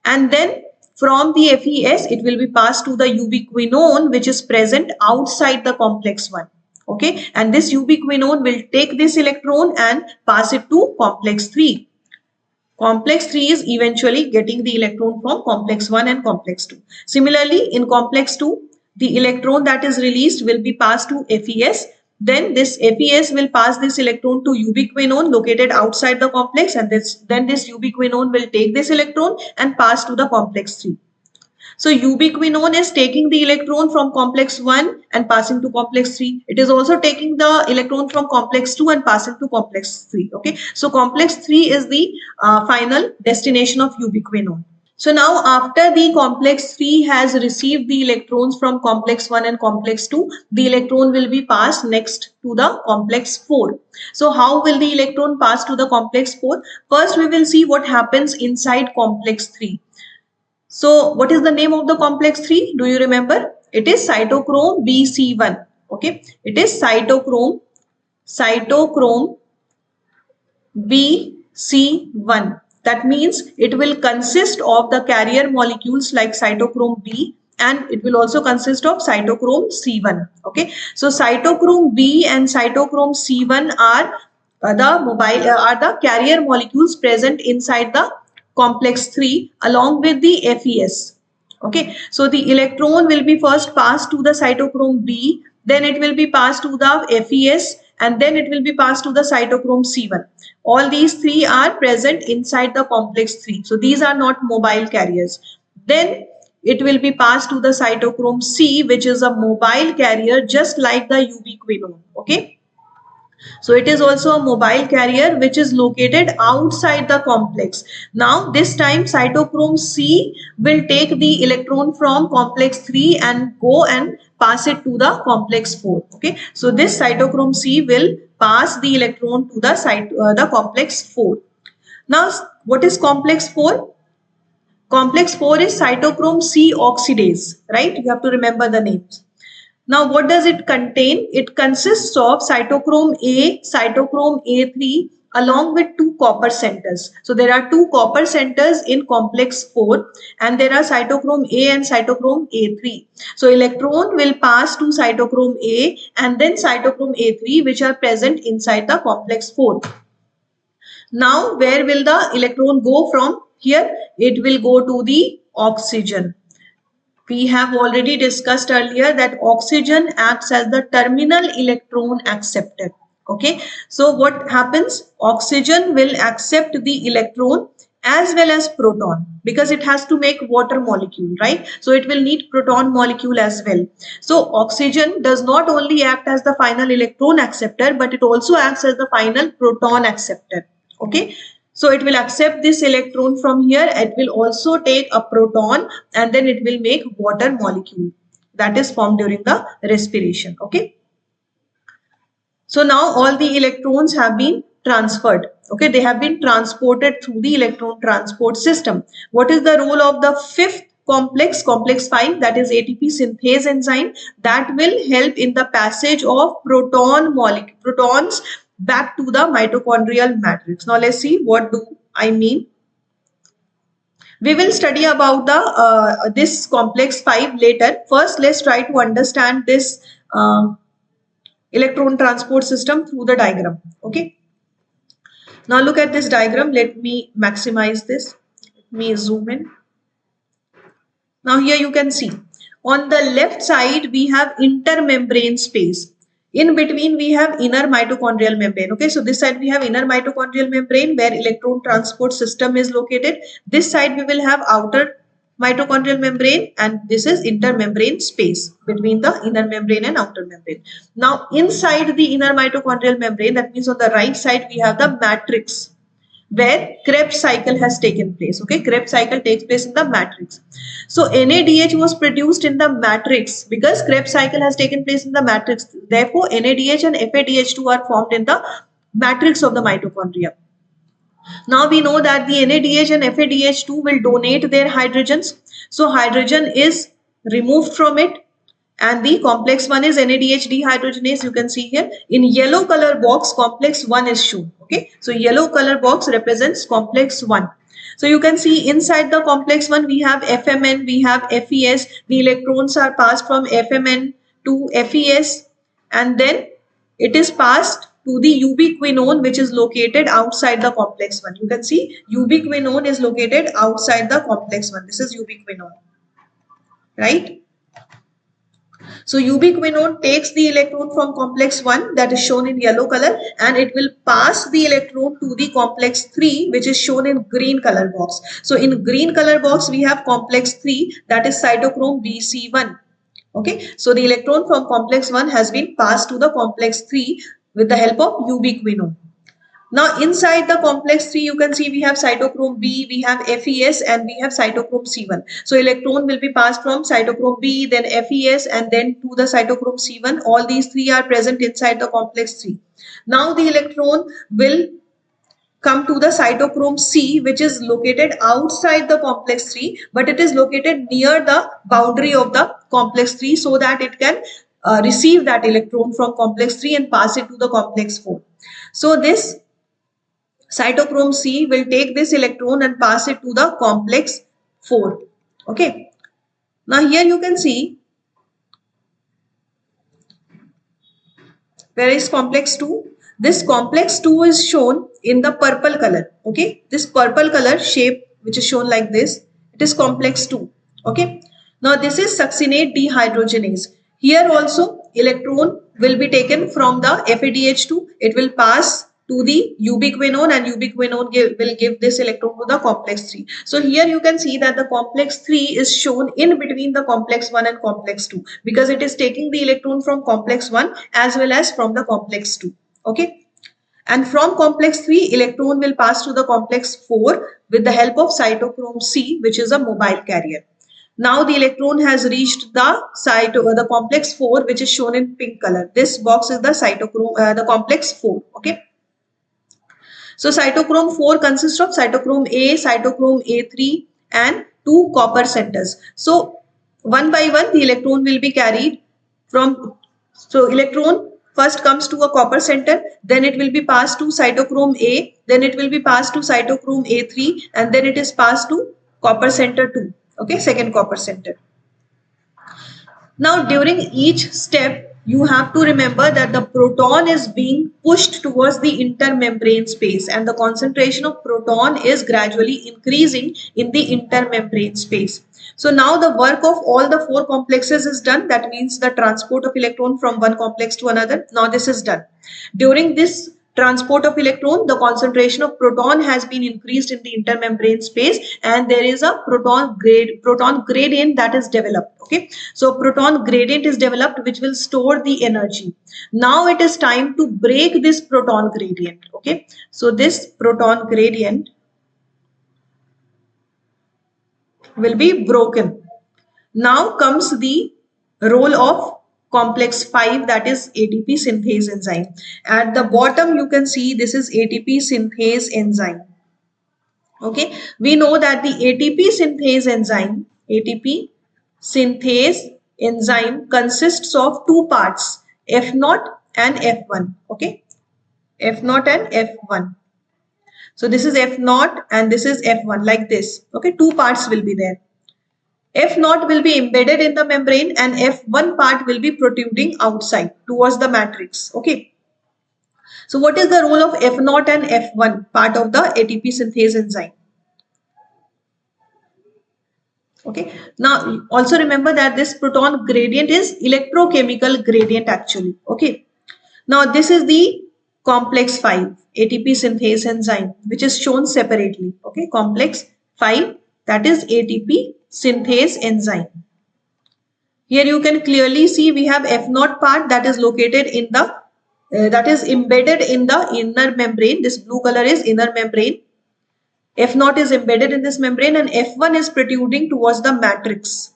And then from the FES, it will be passed to the ubiquinone, which is present outside the complex 1. Okay, and this ubiquinone will take this electron and pass it to complex 3. Complex 3 is eventually getting the electron from complex 1 and complex 2. Similarly, in complex 2, the electron that is released will be passed to FES. Then this FES will pass this electron to ubiquinone located outside the complex, and then this ubiquinone will take this electron and pass to the complex 3. So ubiquinone is taking the electron from complex 1 and passing to complex 3. It is also taking the electron from complex 2 and passing to complex 3. Okay. So complex 3 is the final destination of ubiquinone. So now after the complex 3 has received the electrons from complex 1 and complex 2, the electron will be passed next to the complex 4. So how will the electron pass to the complex 4? First we will see what happens inside complex 3. So what is the name of the complex 3? Do you remember? It is cytochrome BC1. Okay. It is cytochrome BC1. That means it will consist of the carrier molecules like cytochrome B, and it will also consist of cytochrome C1. Okay. So cytochrome B and cytochrome C1 are the carrier molecules present inside the complex 3 along with the FES. Okay, so the electron will be first passed to the cytochrome B, then it will be passed to the FES, and then it will be passed to the cytochrome C1. All these three are present inside the complex 3. So these are not mobile carriers. Then it will be passed to the cytochrome C, which is a mobile carrier just like the ubiquinone. Okay. So it is also a mobile carrier which is located outside the complex. Now this time cytochrome C will take the electron from complex 3 and go and pass it to the complex 4. Okay. So this cytochrome C will pass the electron to the complex 4. Now what is complex 4? Complex 4 is cytochrome C oxidase, right? You have to remember the names. Now, what does it contain? It consists of cytochrome A, cytochrome A3 along with 2 copper centers. So, there are 2 copper centers in complex 4 and there are cytochrome A and cytochrome A3. So, electron will pass to cytochrome A and then cytochrome A3 which are present inside the complex 4. Now, where will the electron go from? Here, it will go to the oxygen. We have already discussed earlier that oxygen acts as the terminal electron acceptor. Okay. So what happens? Oxygen will accept the electron as well as proton because it has to make water molecule, right? So it will need proton molecule as well. So oxygen does not only act as the final electron acceptor, but it also acts as the final proton acceptor. Okay. So it will accept this electron from here. It will also take a proton and then it will make water molecule that is formed during the respiration. Okay. So now all the electrons have been transferred. Okay. They have been transported through the electron transport system. What is the role of the fifth complex 5, that is ATP synthase enzyme, that will help in the passage of protons back to the mitochondrial matrix. Now let's see what do I mean. We will study about the this complex 5 later. First, let's try to understand this electron transport system through the diagram. Okay. Now look at this diagram. Let me maximize this. Let me zoom in. Now here you can see on the left side we have intermembrane space. In between we have inner mitochondrial membrane. Okay, so this side we have inner mitochondrial membrane where electron transport system is located. This side we will have outer mitochondrial membrane, and this is intermembrane space between the inner membrane and outer membrane. Now inside the inner mitochondrial membrane, that means on the right side we have the matrix where Krebs cycle has taken place. Okay, Krebs cycle takes place in the matrix. So NADH was produced in the matrix because Krebs cycle has taken place in the matrix. Therefore, NADH and FADH2 are formed in the matrix of the mitochondria. Now we know that the NADH and FADH2 will donate their hydrogens. So hydrogen is removed from it, and the complex 1 is NADH dehydrogenase. You can see here in yellow color box complex 1 is shown. Okay, so yellow color box represents complex 1. So you can see inside the complex 1 we have FMN, we have FES. The electrons are passed from FMN to FES, and then it is passed to the ubiquinone, which is located outside the complex 1. You can see ubiquinone is located outside the complex 1. This is ubiquinone, right? So ubiquinone takes the electron from complex 1, that is shown in yellow color, and it will pass the electron to the complex 3, which is shown in green color box. So in green color box we have complex 3, that is cytochrome BC1. Okay, so the electron from complex 1 has been passed to the complex 3 with the help of ubiquinone. Now inside the complex 3 you can see we have cytochrome B, we have FES, and we have cytochrome C1. So electron will be passed from cytochrome B, then FES, and then to the cytochrome C1. All these three are present inside the complex 3. Now the electron will come to the cytochrome C, which is located outside the complex 3, but it is located near the boundary of the complex 3 so that it can receive that electron from complex 3 and pass it to the complex 4. So this cytochrome C will take this electron and pass it to the complex 4. Okay. Now here you can see where is complex 2. This complex 2 is shown in the purple color. Okay. This purple color shape which is shown like this, it is complex 2. Okay. Now this is succinate dehydrogenase. Here also electron will be taken from the FADH2. It will pass to the ubiquinone, and ubiquinone will give this electron to the complex 3. So here you can see that the complex 3 is shown in between the complex 1 and complex 2 because it is taking the electron from complex 1 as well as from the complex 2. Okay. And from complex 3, electron will pass to the complex 4 with the help of cytochrome C, which is a mobile carrier. Now the electron has reached the complex 4, which is shown in pink color. This box is the the complex 4. Okay. So cytochrome 4 consists of cytochrome A, cytochrome A3, and 2 copper centers. So one by one the electron will be carried from, so electron first comes to a copper center, then it will be passed to cytochrome A, then it will be passed to cytochrome A3, and then it is passed to copper center 2. Okay, second copper center. Now during each step you have to remember that the proton is being pushed towards the intermembrane space, and the concentration of proton is gradually increasing in the intermembrane space. So now the work of all the 4 complexes is done. That means the transport of electron from one complex to another. Now this is done. During this transport of electron, the concentration of proton has been increased in the intermembrane space, and there is a proton gradient that is developed. Okay, so proton gradient is developed which will store the energy. Now it is time to break this proton gradient. Okay, so this proton gradient will be broken. Now comes the role of complex 5, that is ATP synthase enzyme. At the bottom you can see this is ATP synthase enzyme. Okay, we know that the ATP synthase enzyme consists of 2 parts, F0 and F1. Okay, F0 and F1. So this is F0 and this is F1, like this. Okay, 2 parts will be there. F naught will be embedded in the membrane and F1 part will be protruding outside towards the matrix. Okay. So what is the role of F naught and F1 part of the ATP synthase enzyme? Okay. Now also remember that this proton gradient is electrochemical gradient actually. Okay. Now this is the complex 5 ATP synthase enzyme which is shown separately. Okay. Complex 5, that is ATP synthase enzyme. Here you can clearly see we have F naught part that is located in the that is embedded in the inner membrane. This blue color is inner membrane. F naught is embedded in this membrane and F1 is protruding towards the matrix.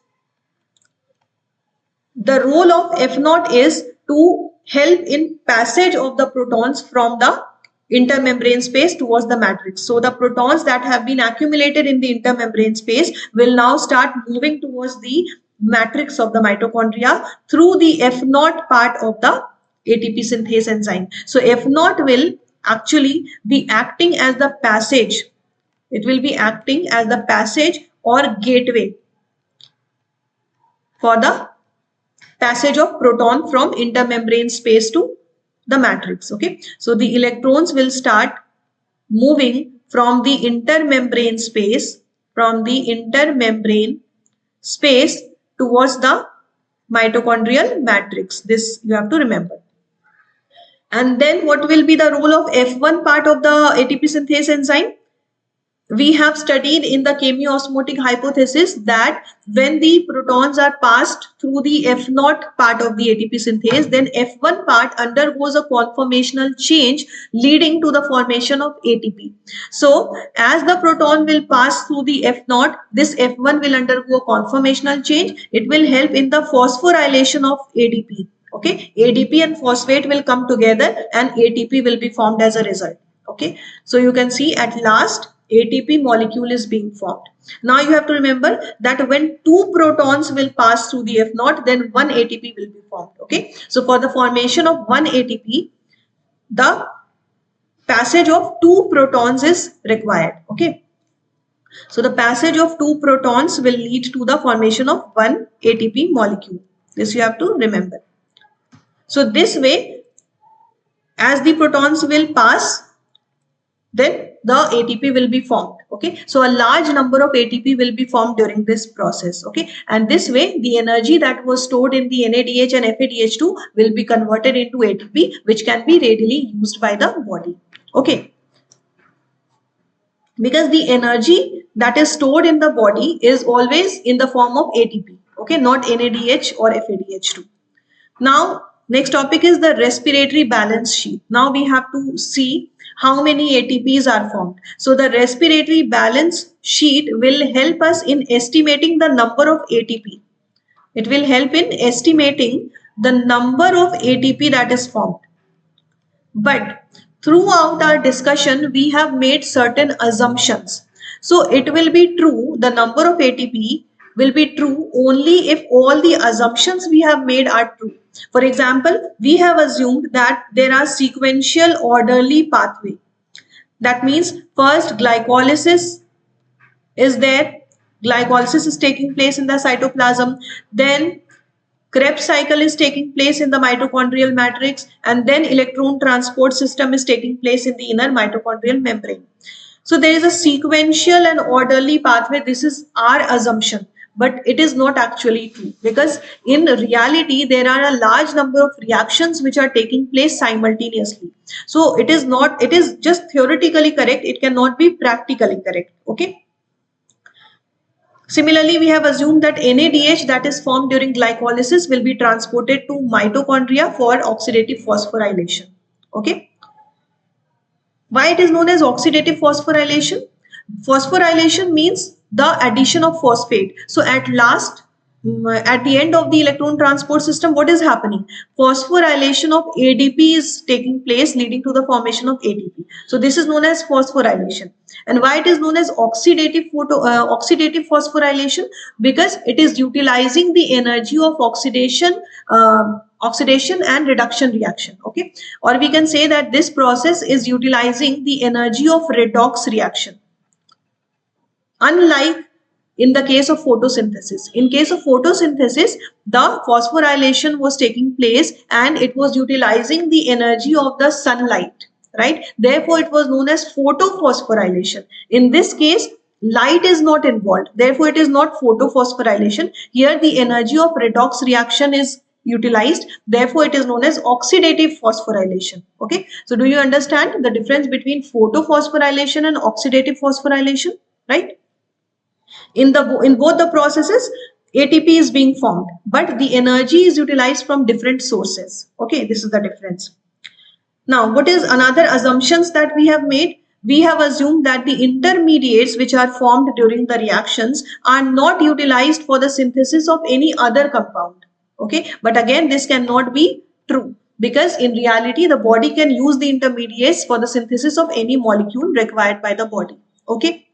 The role of F naught is to help in passage of the protons from the intermembrane space towards the matrix. So the protons that have been accumulated in the intermembrane space will now start moving towards the matrix of the mitochondria through the F naught part of the ATP synthase enzyme. So F naught will actually be acting as the passage. It will be acting as the passage or gateway for the passage of proton from intermembrane space to the matrix. Okay, so the electrons will start moving from the intermembrane space towards the mitochondrial matrix. This you have to remember. And then what will be the role of F1 part of the ATP synthase enzyme? We have studied in the chemiosmotic hypothesis that when the protons are passed through the F naught part of the ATP synthase, then F1 part undergoes a conformational change leading to the formation of ATP. So as the proton will pass through the F naught, this F1 will undergo a conformational change. It will help in the phosphorylation of ADP. Okay, ADP and phosphate will come together and ATP will be formed as a result. Okay, so you can see at last ATP molecule is being formed. Now you have to remember that when two protons will pass through the F naught, then one ATP will be formed. Okay, so for the formation of one ATP, the passage of two protons is required. Okay, so the passage of two protons will lead to the formation of one ATP molecule. This you have to remember. So this way, as the protons will pass, then the ATP will be formed. Okay, so a large number of ATP will be formed during this process. Okay, and this way the energy that was stored in the NADH and FADH2 will be converted into ATP, which can be readily used by the body. Okay, because the energy that is stored in the body is always in the form of ATP. Okay, not NADH or FADH2. Now next topic is the respiratory balance sheet. Now we have to see how many ATPs are formed. So the respiratory balance sheet will help us in estimating the number of ATP. It will help in estimating the number of ATP that is formed. But throughout our discussion, we have made certain assumptions. So it will be true, the number of ATP will be true only if all the assumptions we have made are true. For example, we have assumed that there are sequential orderly pathway. That means first glycolysis is there. Glycolysis is taking place in the cytoplasm. Then Krebs cycle is taking place in the mitochondrial matrix, and then electron transport system is taking place in the inner mitochondrial membrane. So there is a sequential and orderly pathway. This is our assumption, but it is not actually true, because in reality there are a large number of reactions which are taking place simultaneously. So it is just theoretically correct. It cannot be practically correct. Okay. Similarly, we have assumed that NADH that is formed during glycolysis will be transported to mitochondria for oxidative phosphorylation. Okay. Why it is known as oxidative phosphorylation? Phosphorylation means the addition of phosphate. So at last, at the end of the electron transport system, what is happening? Phosphorylation of ADP is taking place, leading to the formation of ATP. So this is known as phosphorylation. And why it is known as oxidative phosphorylation? Because it is utilizing the energy of oxidation and reduction reaction. Okay, or we can say that this process is utilizing the energy of redox reaction. Unlike in the case of photosynthesis. In case of photosynthesis, the phosphorylation was taking place and it was utilizing the energy of the sunlight, right? Therefore, it was known as photophosphorylation. In this case, light is not involved. Therefore, it is not photophosphorylation. Here, the energy of redox reaction is utilized. Therefore, it is known as oxidative phosphorylation. Okay. So, do you understand the difference between photophosphorylation and oxidative phosphorylation? Right? In both the processes, ATP is being formed, but the energy is utilized from different sources. Okay, this is the difference. Now, what is another assumptions that we have made? We have assumed that the intermediates which are formed during the reactions are not utilized for the synthesis of any other compound. Okay, but again, this cannot be true, because in reality, the body can use the intermediates for the synthesis of any molecule required by the body. Okay.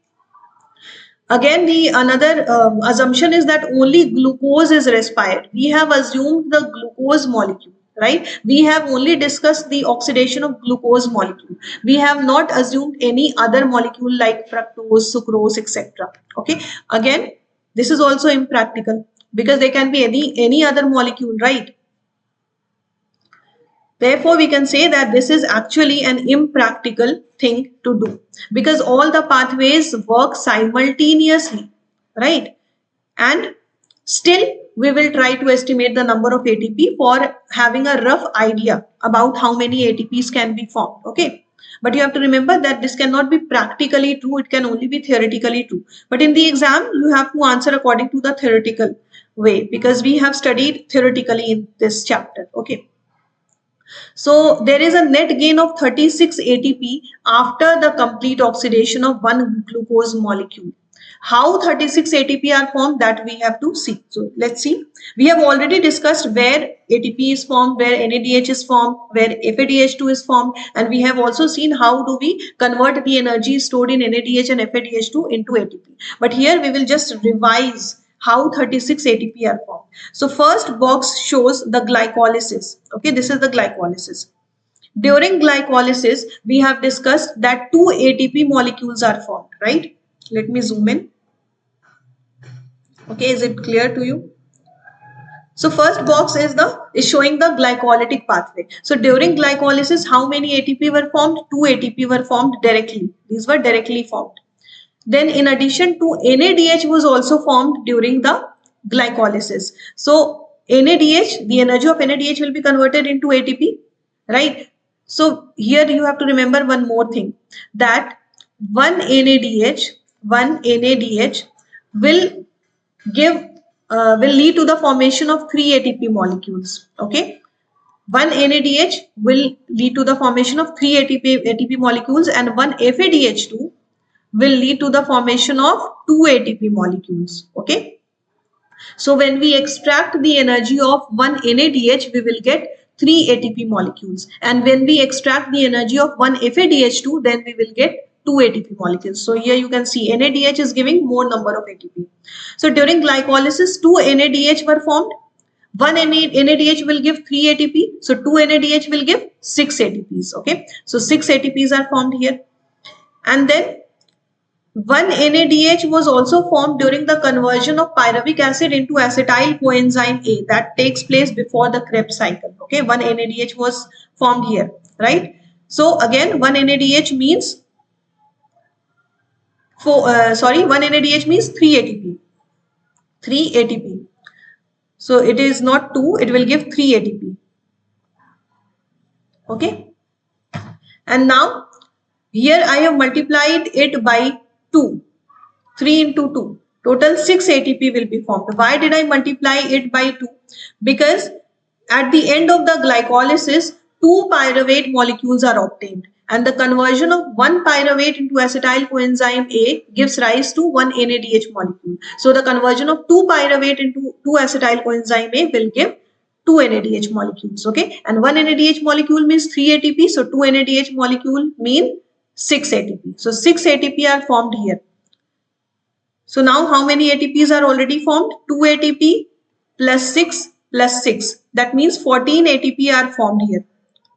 Again, the another assumption is that only glucose is respired. We have assumed the glucose molecule, right? We have only discussed the oxidation of glucose molecule. We have not assumed any other molecule like fructose, sucrose, etc. Okay. Again, this is also impractical because there can be any other molecule, right? Therefore, we can say that this is actually an impractical thing to do, because all the pathways work simultaneously, right? And still, we will try to estimate the number of ATP for having a rough idea about how many ATPs can be formed, okay? But you have to remember that this cannot be practically true, it can only be theoretically true. But in the exam, you have to answer according to the theoretical way, because we have studied theoretically in this chapter, okay? So there is a net gain of 36 ATP after the complete oxidation of one glucose molecule. How 36 ATP are formed, that we have to see. So let's see. We have already discussed where ATP is formed, where NADH is formed, where FADH2 is formed, and we have also seen how do we convert the energy stored in NADH and FADH2 into ATP. But here we will just revise how 36 ATP are formed. So first box shows the glycolysis. Okay, this is the glycolysis. During glycolysis, we have discussed that 2 ATP molecules are formed, right? Let me zoom in. Okay, is it clear to you? So first box is showing the glycolytic pathway. So during glycolysis, how many ATP were formed? 2 ATP were formed directly. These were directly formed. Then in addition to NADH was also formed during the glycolysis. So NADH, the energy of NADH will be converted into ATP, right? So here you have to remember one more thing, that one NADH will lead to the formation of 3 ATP molecules. Okay. One NADH will lead to the formation of 3 ATP molecules, and one FADH2 will lead to the formation of 2 ATP molecules. Okay. So when we extract the energy of one NADH, we will get 3 ATP molecules. And when we extract the energy of one FADH2, then we will get 2 ATP molecules. So here you can see NADH is giving more number of ATP. So during glycolysis, 2 NADH were formed. One NADH will give 3 ATP. So 2 NADH will give 6 ATPs. Okay. So 6 ATPs are formed here. And then one NADH was also formed during the conversion of pyruvic acid into acetyl coenzyme A. That takes place before the Krebs cycle. Okay, one NADH was formed here, right? So again, one NADH means one NADH means 3 ATP. 3 ATP. So it is not 2, it will give 3 ATP. Okay. And now here I have multiplied it by 2. 3 into 2. Total 6 ATP will be formed. Why did I multiply it by 2? Because at the end of the glycolysis, 2 pyruvate molecules are obtained. And the conversion of one pyruvate into acetyl coenzyme A gives rise to one NADH molecule. So the conversion of 2 pyruvate into 2 acetyl coenzyme A will give 2 NADH molecules. Okay. And one NADH molecule means 3 ATP. So 2 NADH molecule mean 6 ATP. So 6 ATP are formed here. So now how many ATPs are already formed? 2 ATP plus 6 plus 6. That means 14 ATP are formed here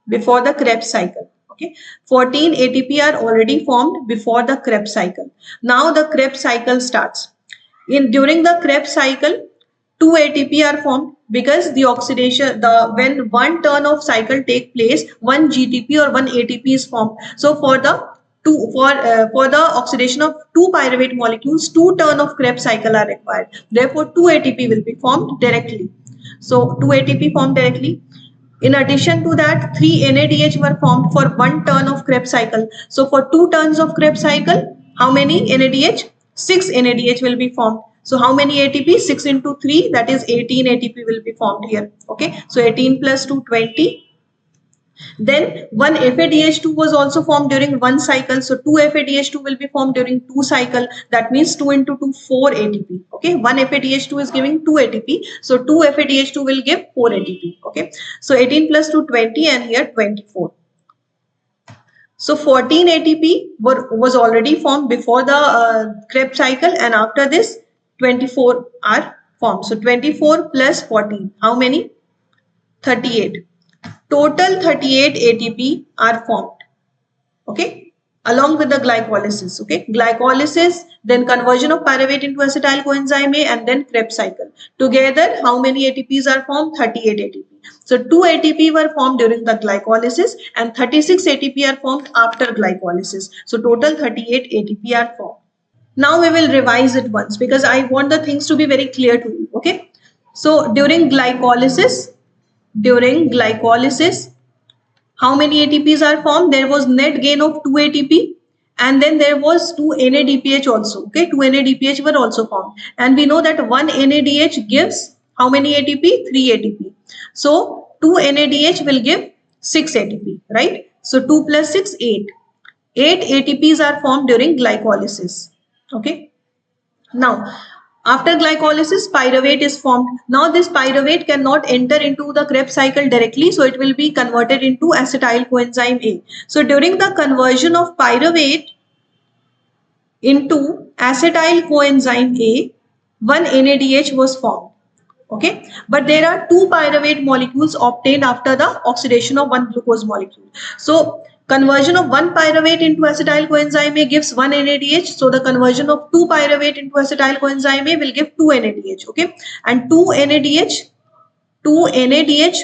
before the Krebs cycle. Okay, 14 ATP are already formed before the Krebs cycle. Now the Krebs cycle starts. During the Krebs cycle, 2 ATP are formed because the oxidation, when one turn of cycle take place, one GTP or one ATP is formed. So for the oxidation of two pyruvate molecules, 2 turn of Krebs cycle are required. Therefore, 2 ATP will be formed directly. So 2 ATP formed directly. In addition to that, 3 NADH were formed for one turn of Krebs cycle. So for 2 turns of Krebs cycle, how many NADH? 6 NADH will be formed. So how many ATP? 6 into 3, that is 18 ATP will be formed here. Okay, so 18 plus 2, 20. Then one FADH2 was also formed during one cycle. So 2 FADH2 will be formed during 2 cycle. That means 2 into 2, 4 ATP. Okay, one FADH2 is giving 2 ATP. So 2 FADH2 will give 4 ATP. Okay, so 18 plus 2, 20, and here 24. So 14 ATP was already formed before the Krebs cycle, and after this 24 are formed. So 24 plus 14, how many? 38. Total 38 ATP are formed. Okay, along with the glycolysis. Okay, glycolysis, then conversion of pyruvate into acetyl coenzyme A, and then Krebs cycle. Together, how many ATPs are formed? 38 ATP. So 2 ATP were formed during the glycolysis and 36 ATP are formed after glycolysis. So total 38 ATP are formed. Now we will revise it once because I want the things to be very clear to you. Okay, so during glycolysis, how many ATPs are formed? There was net gain of 2 ATP, and then there was 2 NADPH also. Okay, 2 NADPH were also formed, and we know that 1 NADH gives how many ATP? 3 ATP. So 2 NADH will give 6 ATP, right? So 2 plus 6, 8. 8 ATPs are formed during glycolysis. Okay. Now, after glycolysis, pyruvate is formed. Now, this pyruvate cannot enter into the Krebs cycle directly, so it will be converted into acetyl coenzyme A. So, during the conversion of pyruvate into acetyl coenzyme A, one NADH was formed. Okay, but there are 2 pyruvate molecules obtained after the oxidation of one glucose molecule. So conversion of one pyruvate into acetyl coenzyme A gives 1 NADH. So the conversion of 2 pyruvate into acetyl coenzyme A will give 2 NADH. Okay, and 2 NADH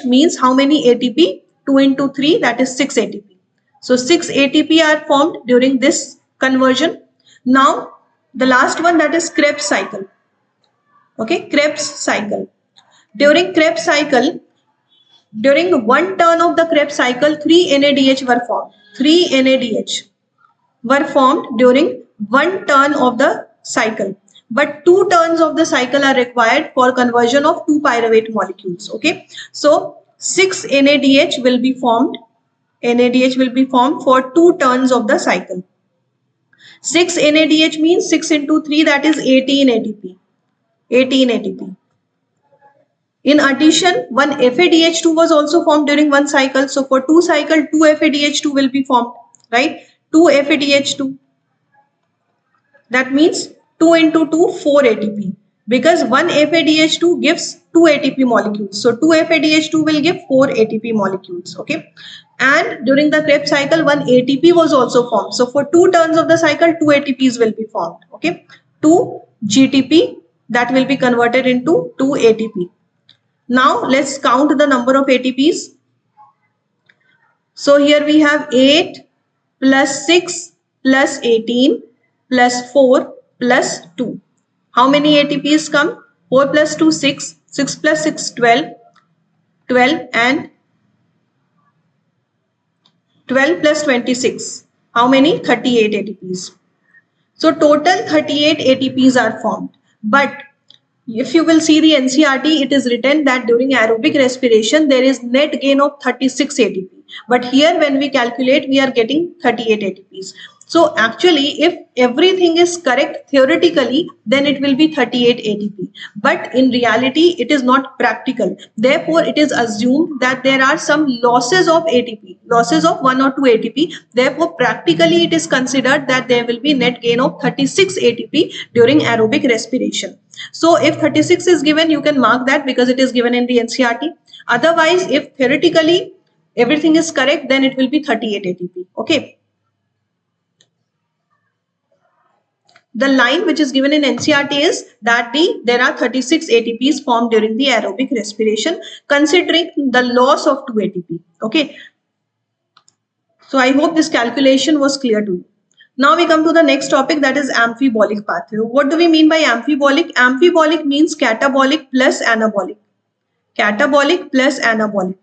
means how many ATP? 2 into 3, that is 6 ATP. So 6 ATP are formed during this conversion. Now the last one, that is Krebs cycle. Okay, Krebs cycle. During Krebs cycle, during one turn of the Krebs cycle, 3 NADH were formed. 3 NADH were formed during one turn of the cycle. But 2 turns of the cycle are required for conversion of 2 pyruvate molecules. Okay, so 6 NADH will be formed. NADH will be formed for 2 turns of the cycle. 6 NADH means 6 into 3, that is 18 ATP. 18 ATP. In addition, one FADH2 was also formed during one cycle. So for 2 cycle, 2 FADH2 will be formed, right? 2 FADH2. That means 2 into 2, 4 ATP. Because one FADH2 gives 2 ATP molecules. So 2 FADH2 will give 4 ATP molecules, okay? And during the Krebs cycle, one ATP was also formed. So for 2 turns of the cycle, 2 ATPs will be formed, okay? 2 GTP, that will be converted into 2 ATP. Now let's count the number of ATPs. So here we have 8 plus 6 plus 18 plus 4 plus 2. How many ATPs come? 4 plus 2, 6. 6 plus 6, 12. 12 and 12 plus 26. How many? 38 ATPs. So total 38 ATPs are formed. But if you will see the NCERT, it is written that during aerobic respiration, there is net gain of 36 ATP. But here when we calculate, we are getting 38 ATPs. So actually, if everything is correct theoretically, then it will be 38 ATP. But in reality, it is not practical. Therefore, it is assumed that there are some losses of ATP, losses of 1 or 2 ATP. Therefore, practically, it is considered that there will be net gain of 36 ATP during aerobic respiration. So if 36 is given, you can mark that because it is given in the NCERT. Otherwise, if theoretically everything is correct, then it will be 38 ATP. Okay. The line which is given in NCERT is that there are 36 ATPs formed during the aerobic respiration, considering the loss of 2 ATP. Okay. So I hope this calculation was clear to you. Now we come to the next topic, that is amphibolic pathway. What do we mean by amphibolic? Amphibolic means catabolic plus anabolic. Catabolic plus anabolic.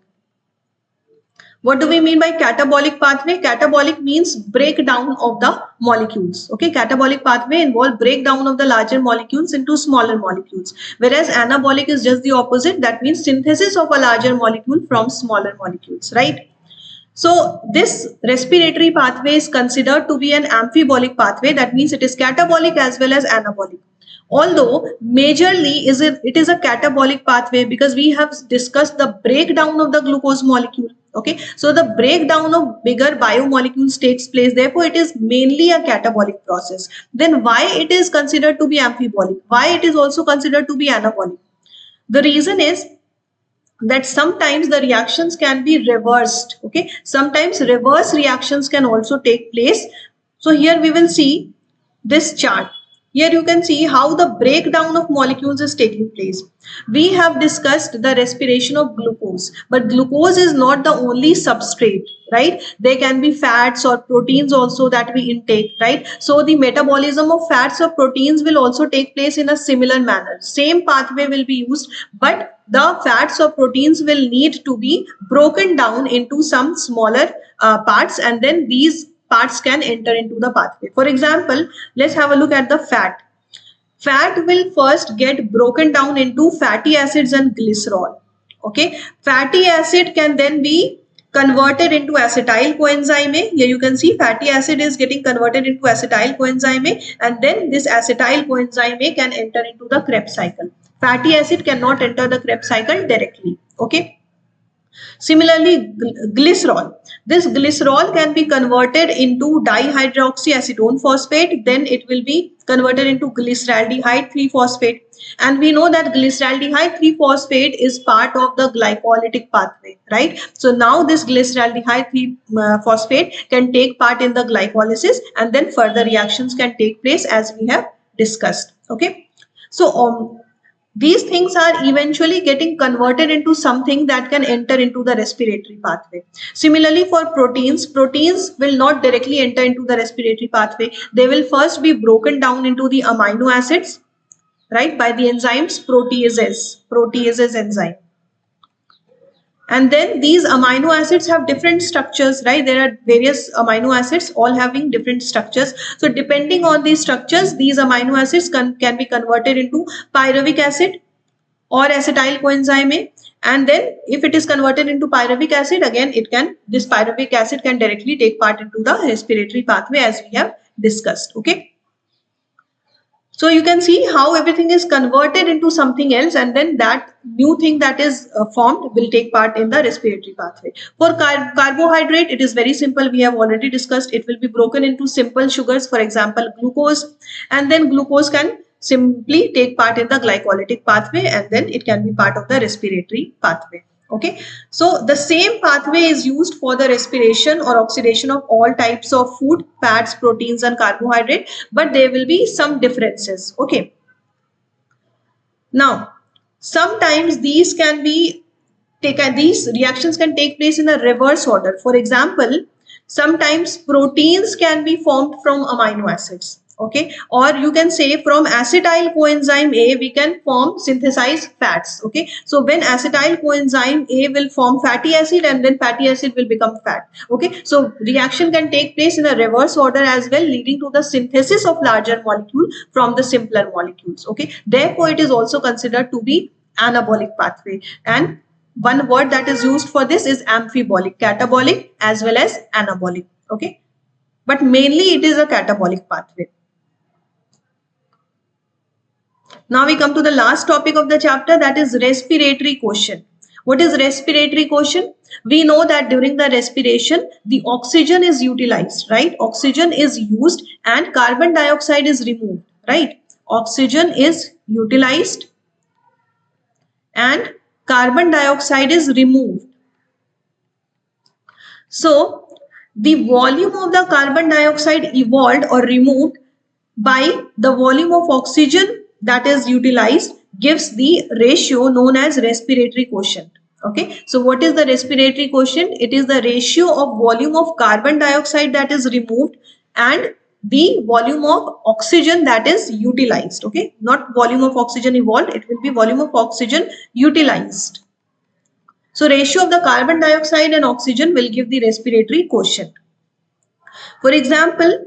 What do we mean by catabolic pathway? Catabolic means breakdown of the molecules. Okay, catabolic pathway involve breakdown of the larger molecules into smaller molecules. Whereas anabolic is just the opposite. That means synthesis of a larger molecule from smaller molecules, right? So this respiratory pathway is considered to be an amphibolic pathway. That means it is catabolic as well as anabolic. Although majorly it is a catabolic pathway, because we have discussed the breakdown of the glucose molecule. Okay, so the breakdown of bigger biomolecules takes place. Therefore, it is mainly a catabolic process. Then why it is considered to be amphibolic? Why it is also considered to be anabolic? The reason is that sometimes the reactions can be reversed. Okay, sometimes reverse reactions can also take place. So here we will see this chart. Here you can see how the breakdown of molecules is taking place. We have discussed the respiration of glucose, but glucose is not the only substrate, right? There can be fats or proteins also that we intake, right? So the metabolism of fats or proteins will also take place in a similar manner. Same pathway will be used, but the fats or proteins will need to be broken down into some smaller parts, and then these parts can enter into the pathway. For example, let's have a look at the fat. Fat will first get broken down into fatty acids and glycerol. Okay, fatty acid can then be converted into acetyl coenzyme A. Here you can see fatty acid is getting converted into acetyl coenzyme A, and then this acetyl coenzyme A can enter into the Krebs cycle. Fatty acid cannot enter the Krebs cycle directly. Okay. Similarly, glycerol. This glycerol can be converted into dihydroxyacetone phosphate. Then it will be converted into glyceraldehyde 3-phosphate. And we know that glyceraldehyde 3-phosphate is part of the glycolytic pathway, right? So now this glyceraldehyde 3-phosphate can take part in the glycolysis, and then further reactions can take place as we have discussed. Okay. So these things are eventually getting converted into something that can enter into the respiratory pathway. Similarly, for proteins, proteins will not directly enter into the respiratory pathway. They will first be broken down into the amino acids, right, by the enzymes proteases enzyme. And then these amino acids have different structures, right? There are various amino acids all having different structures. So depending on these structures, these amino acids can be converted into pyruvic acid or acetyl coenzyme A. And then if it is converted into pyruvic acid, again this pyruvic acid can directly take part into the respiratory pathway as we have discussed. Okay. So you can see how everything is converted into something else, and then that new thing that is formed will take part in the respiratory pathway. For carbohydrate, it is very simple. We have already discussed. It will be broken into simple sugars, for example, glucose, and then glucose can simply take part in the glycolytic pathway, and then it can be part of the respiratory pathway. Okay, so the same pathway is used for the respiration or oxidation of all types of food, fats, proteins, and carbohydrate, but there will be some differences. Okay. Now, sometimes these reactions can take place in a reverse order. For example, sometimes proteins can be formed from amino acids. Okay, or you can say from acetyl coenzyme A we can synthesize fats. Okay, so when acetyl coenzyme A will form fatty acid, and then fatty acid will become fat. Okay, so reaction can take place in a reverse order as well, leading to the synthesis of larger molecule from the simpler molecules. Okay, therefore it is also considered to be anabolic pathway, and one word that is used for this is amphibolic, catabolic as well as anabolic. Okay, but mainly it is a catabolic pathway. Now we come to the last topic of the chapter, that is respiratory quotient. What is respiratory quotient? We know that during the respiration, the oxygen is utilized, right? Oxygen is used and carbon dioxide is removed, right? Oxygen is utilized and carbon dioxide is removed. So the volume of the carbon dioxide evolved or removed by the volume of oxygen that is utilized gives the ratio known as respiratory quotient. Okay, so what is the respiratory quotient? It is the ratio of volume of carbon dioxide that is removed and the volume of oxygen that is utilized. Okay, not volume of oxygen evolved, it will be volume of oxygen utilized. So ratio of the carbon dioxide and oxygen will give the respiratory quotient. For example,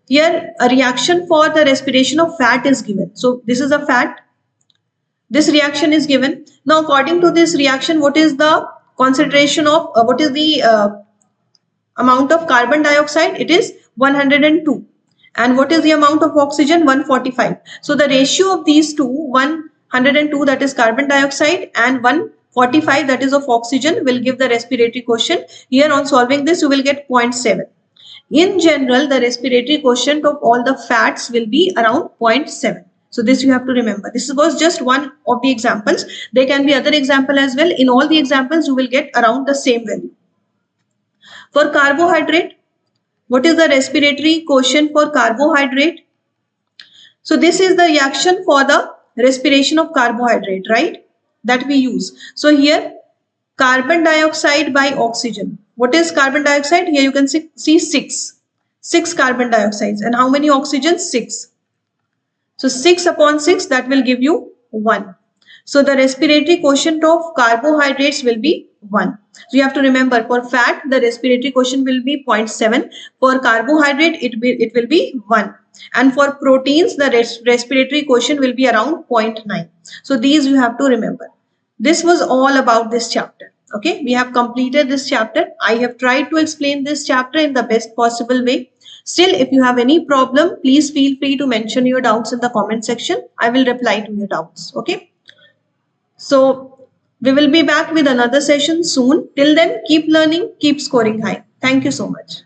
here a reaction for the respiration of fat is given. So this is a fat. This reaction is given. Now according to this reaction, what is the concentration of, what is the amount of carbon dioxide? It is 102. And what is the amount of oxygen? 145. So the ratio of these two, 102 that is carbon dioxide and 145 that is of oxygen will give the respiratory quotient. Here on solving this you will get 0.7. In general, the respiratory quotient of all the fats will be around 0.7. So this you have to remember. This was just one of the examples. There can be other example as well. In all the examples, you will get around the same value. For carbohydrate, what is the respiratory quotient for carbohydrate? So this is the reaction for the respiration of carbohydrate, right? That we use. So here, carbon dioxide by oxygen. What is carbon dioxide? Here you can see 6. 6 carbon dioxides. And how many oxygens? 6. So 6 upon 6, that will give you 1. So the respiratory quotient of carbohydrates will be 1. So you have to remember, for fat, the respiratory quotient will be 0.7. For carbohydrate, it will be 1. And for proteins, the respiratory quotient will be around 0.9. So these you have to remember. This was all about this chapter. Okay, we have completed this chapter. I have tried to explain this chapter in the best possible way. Still, if you have any problem, please feel free to mention your doubts in the comment section. I will reply to your doubts. Okay. So we will be back with another session soon. Till then, keep learning, keep scoring high. Thank you so much.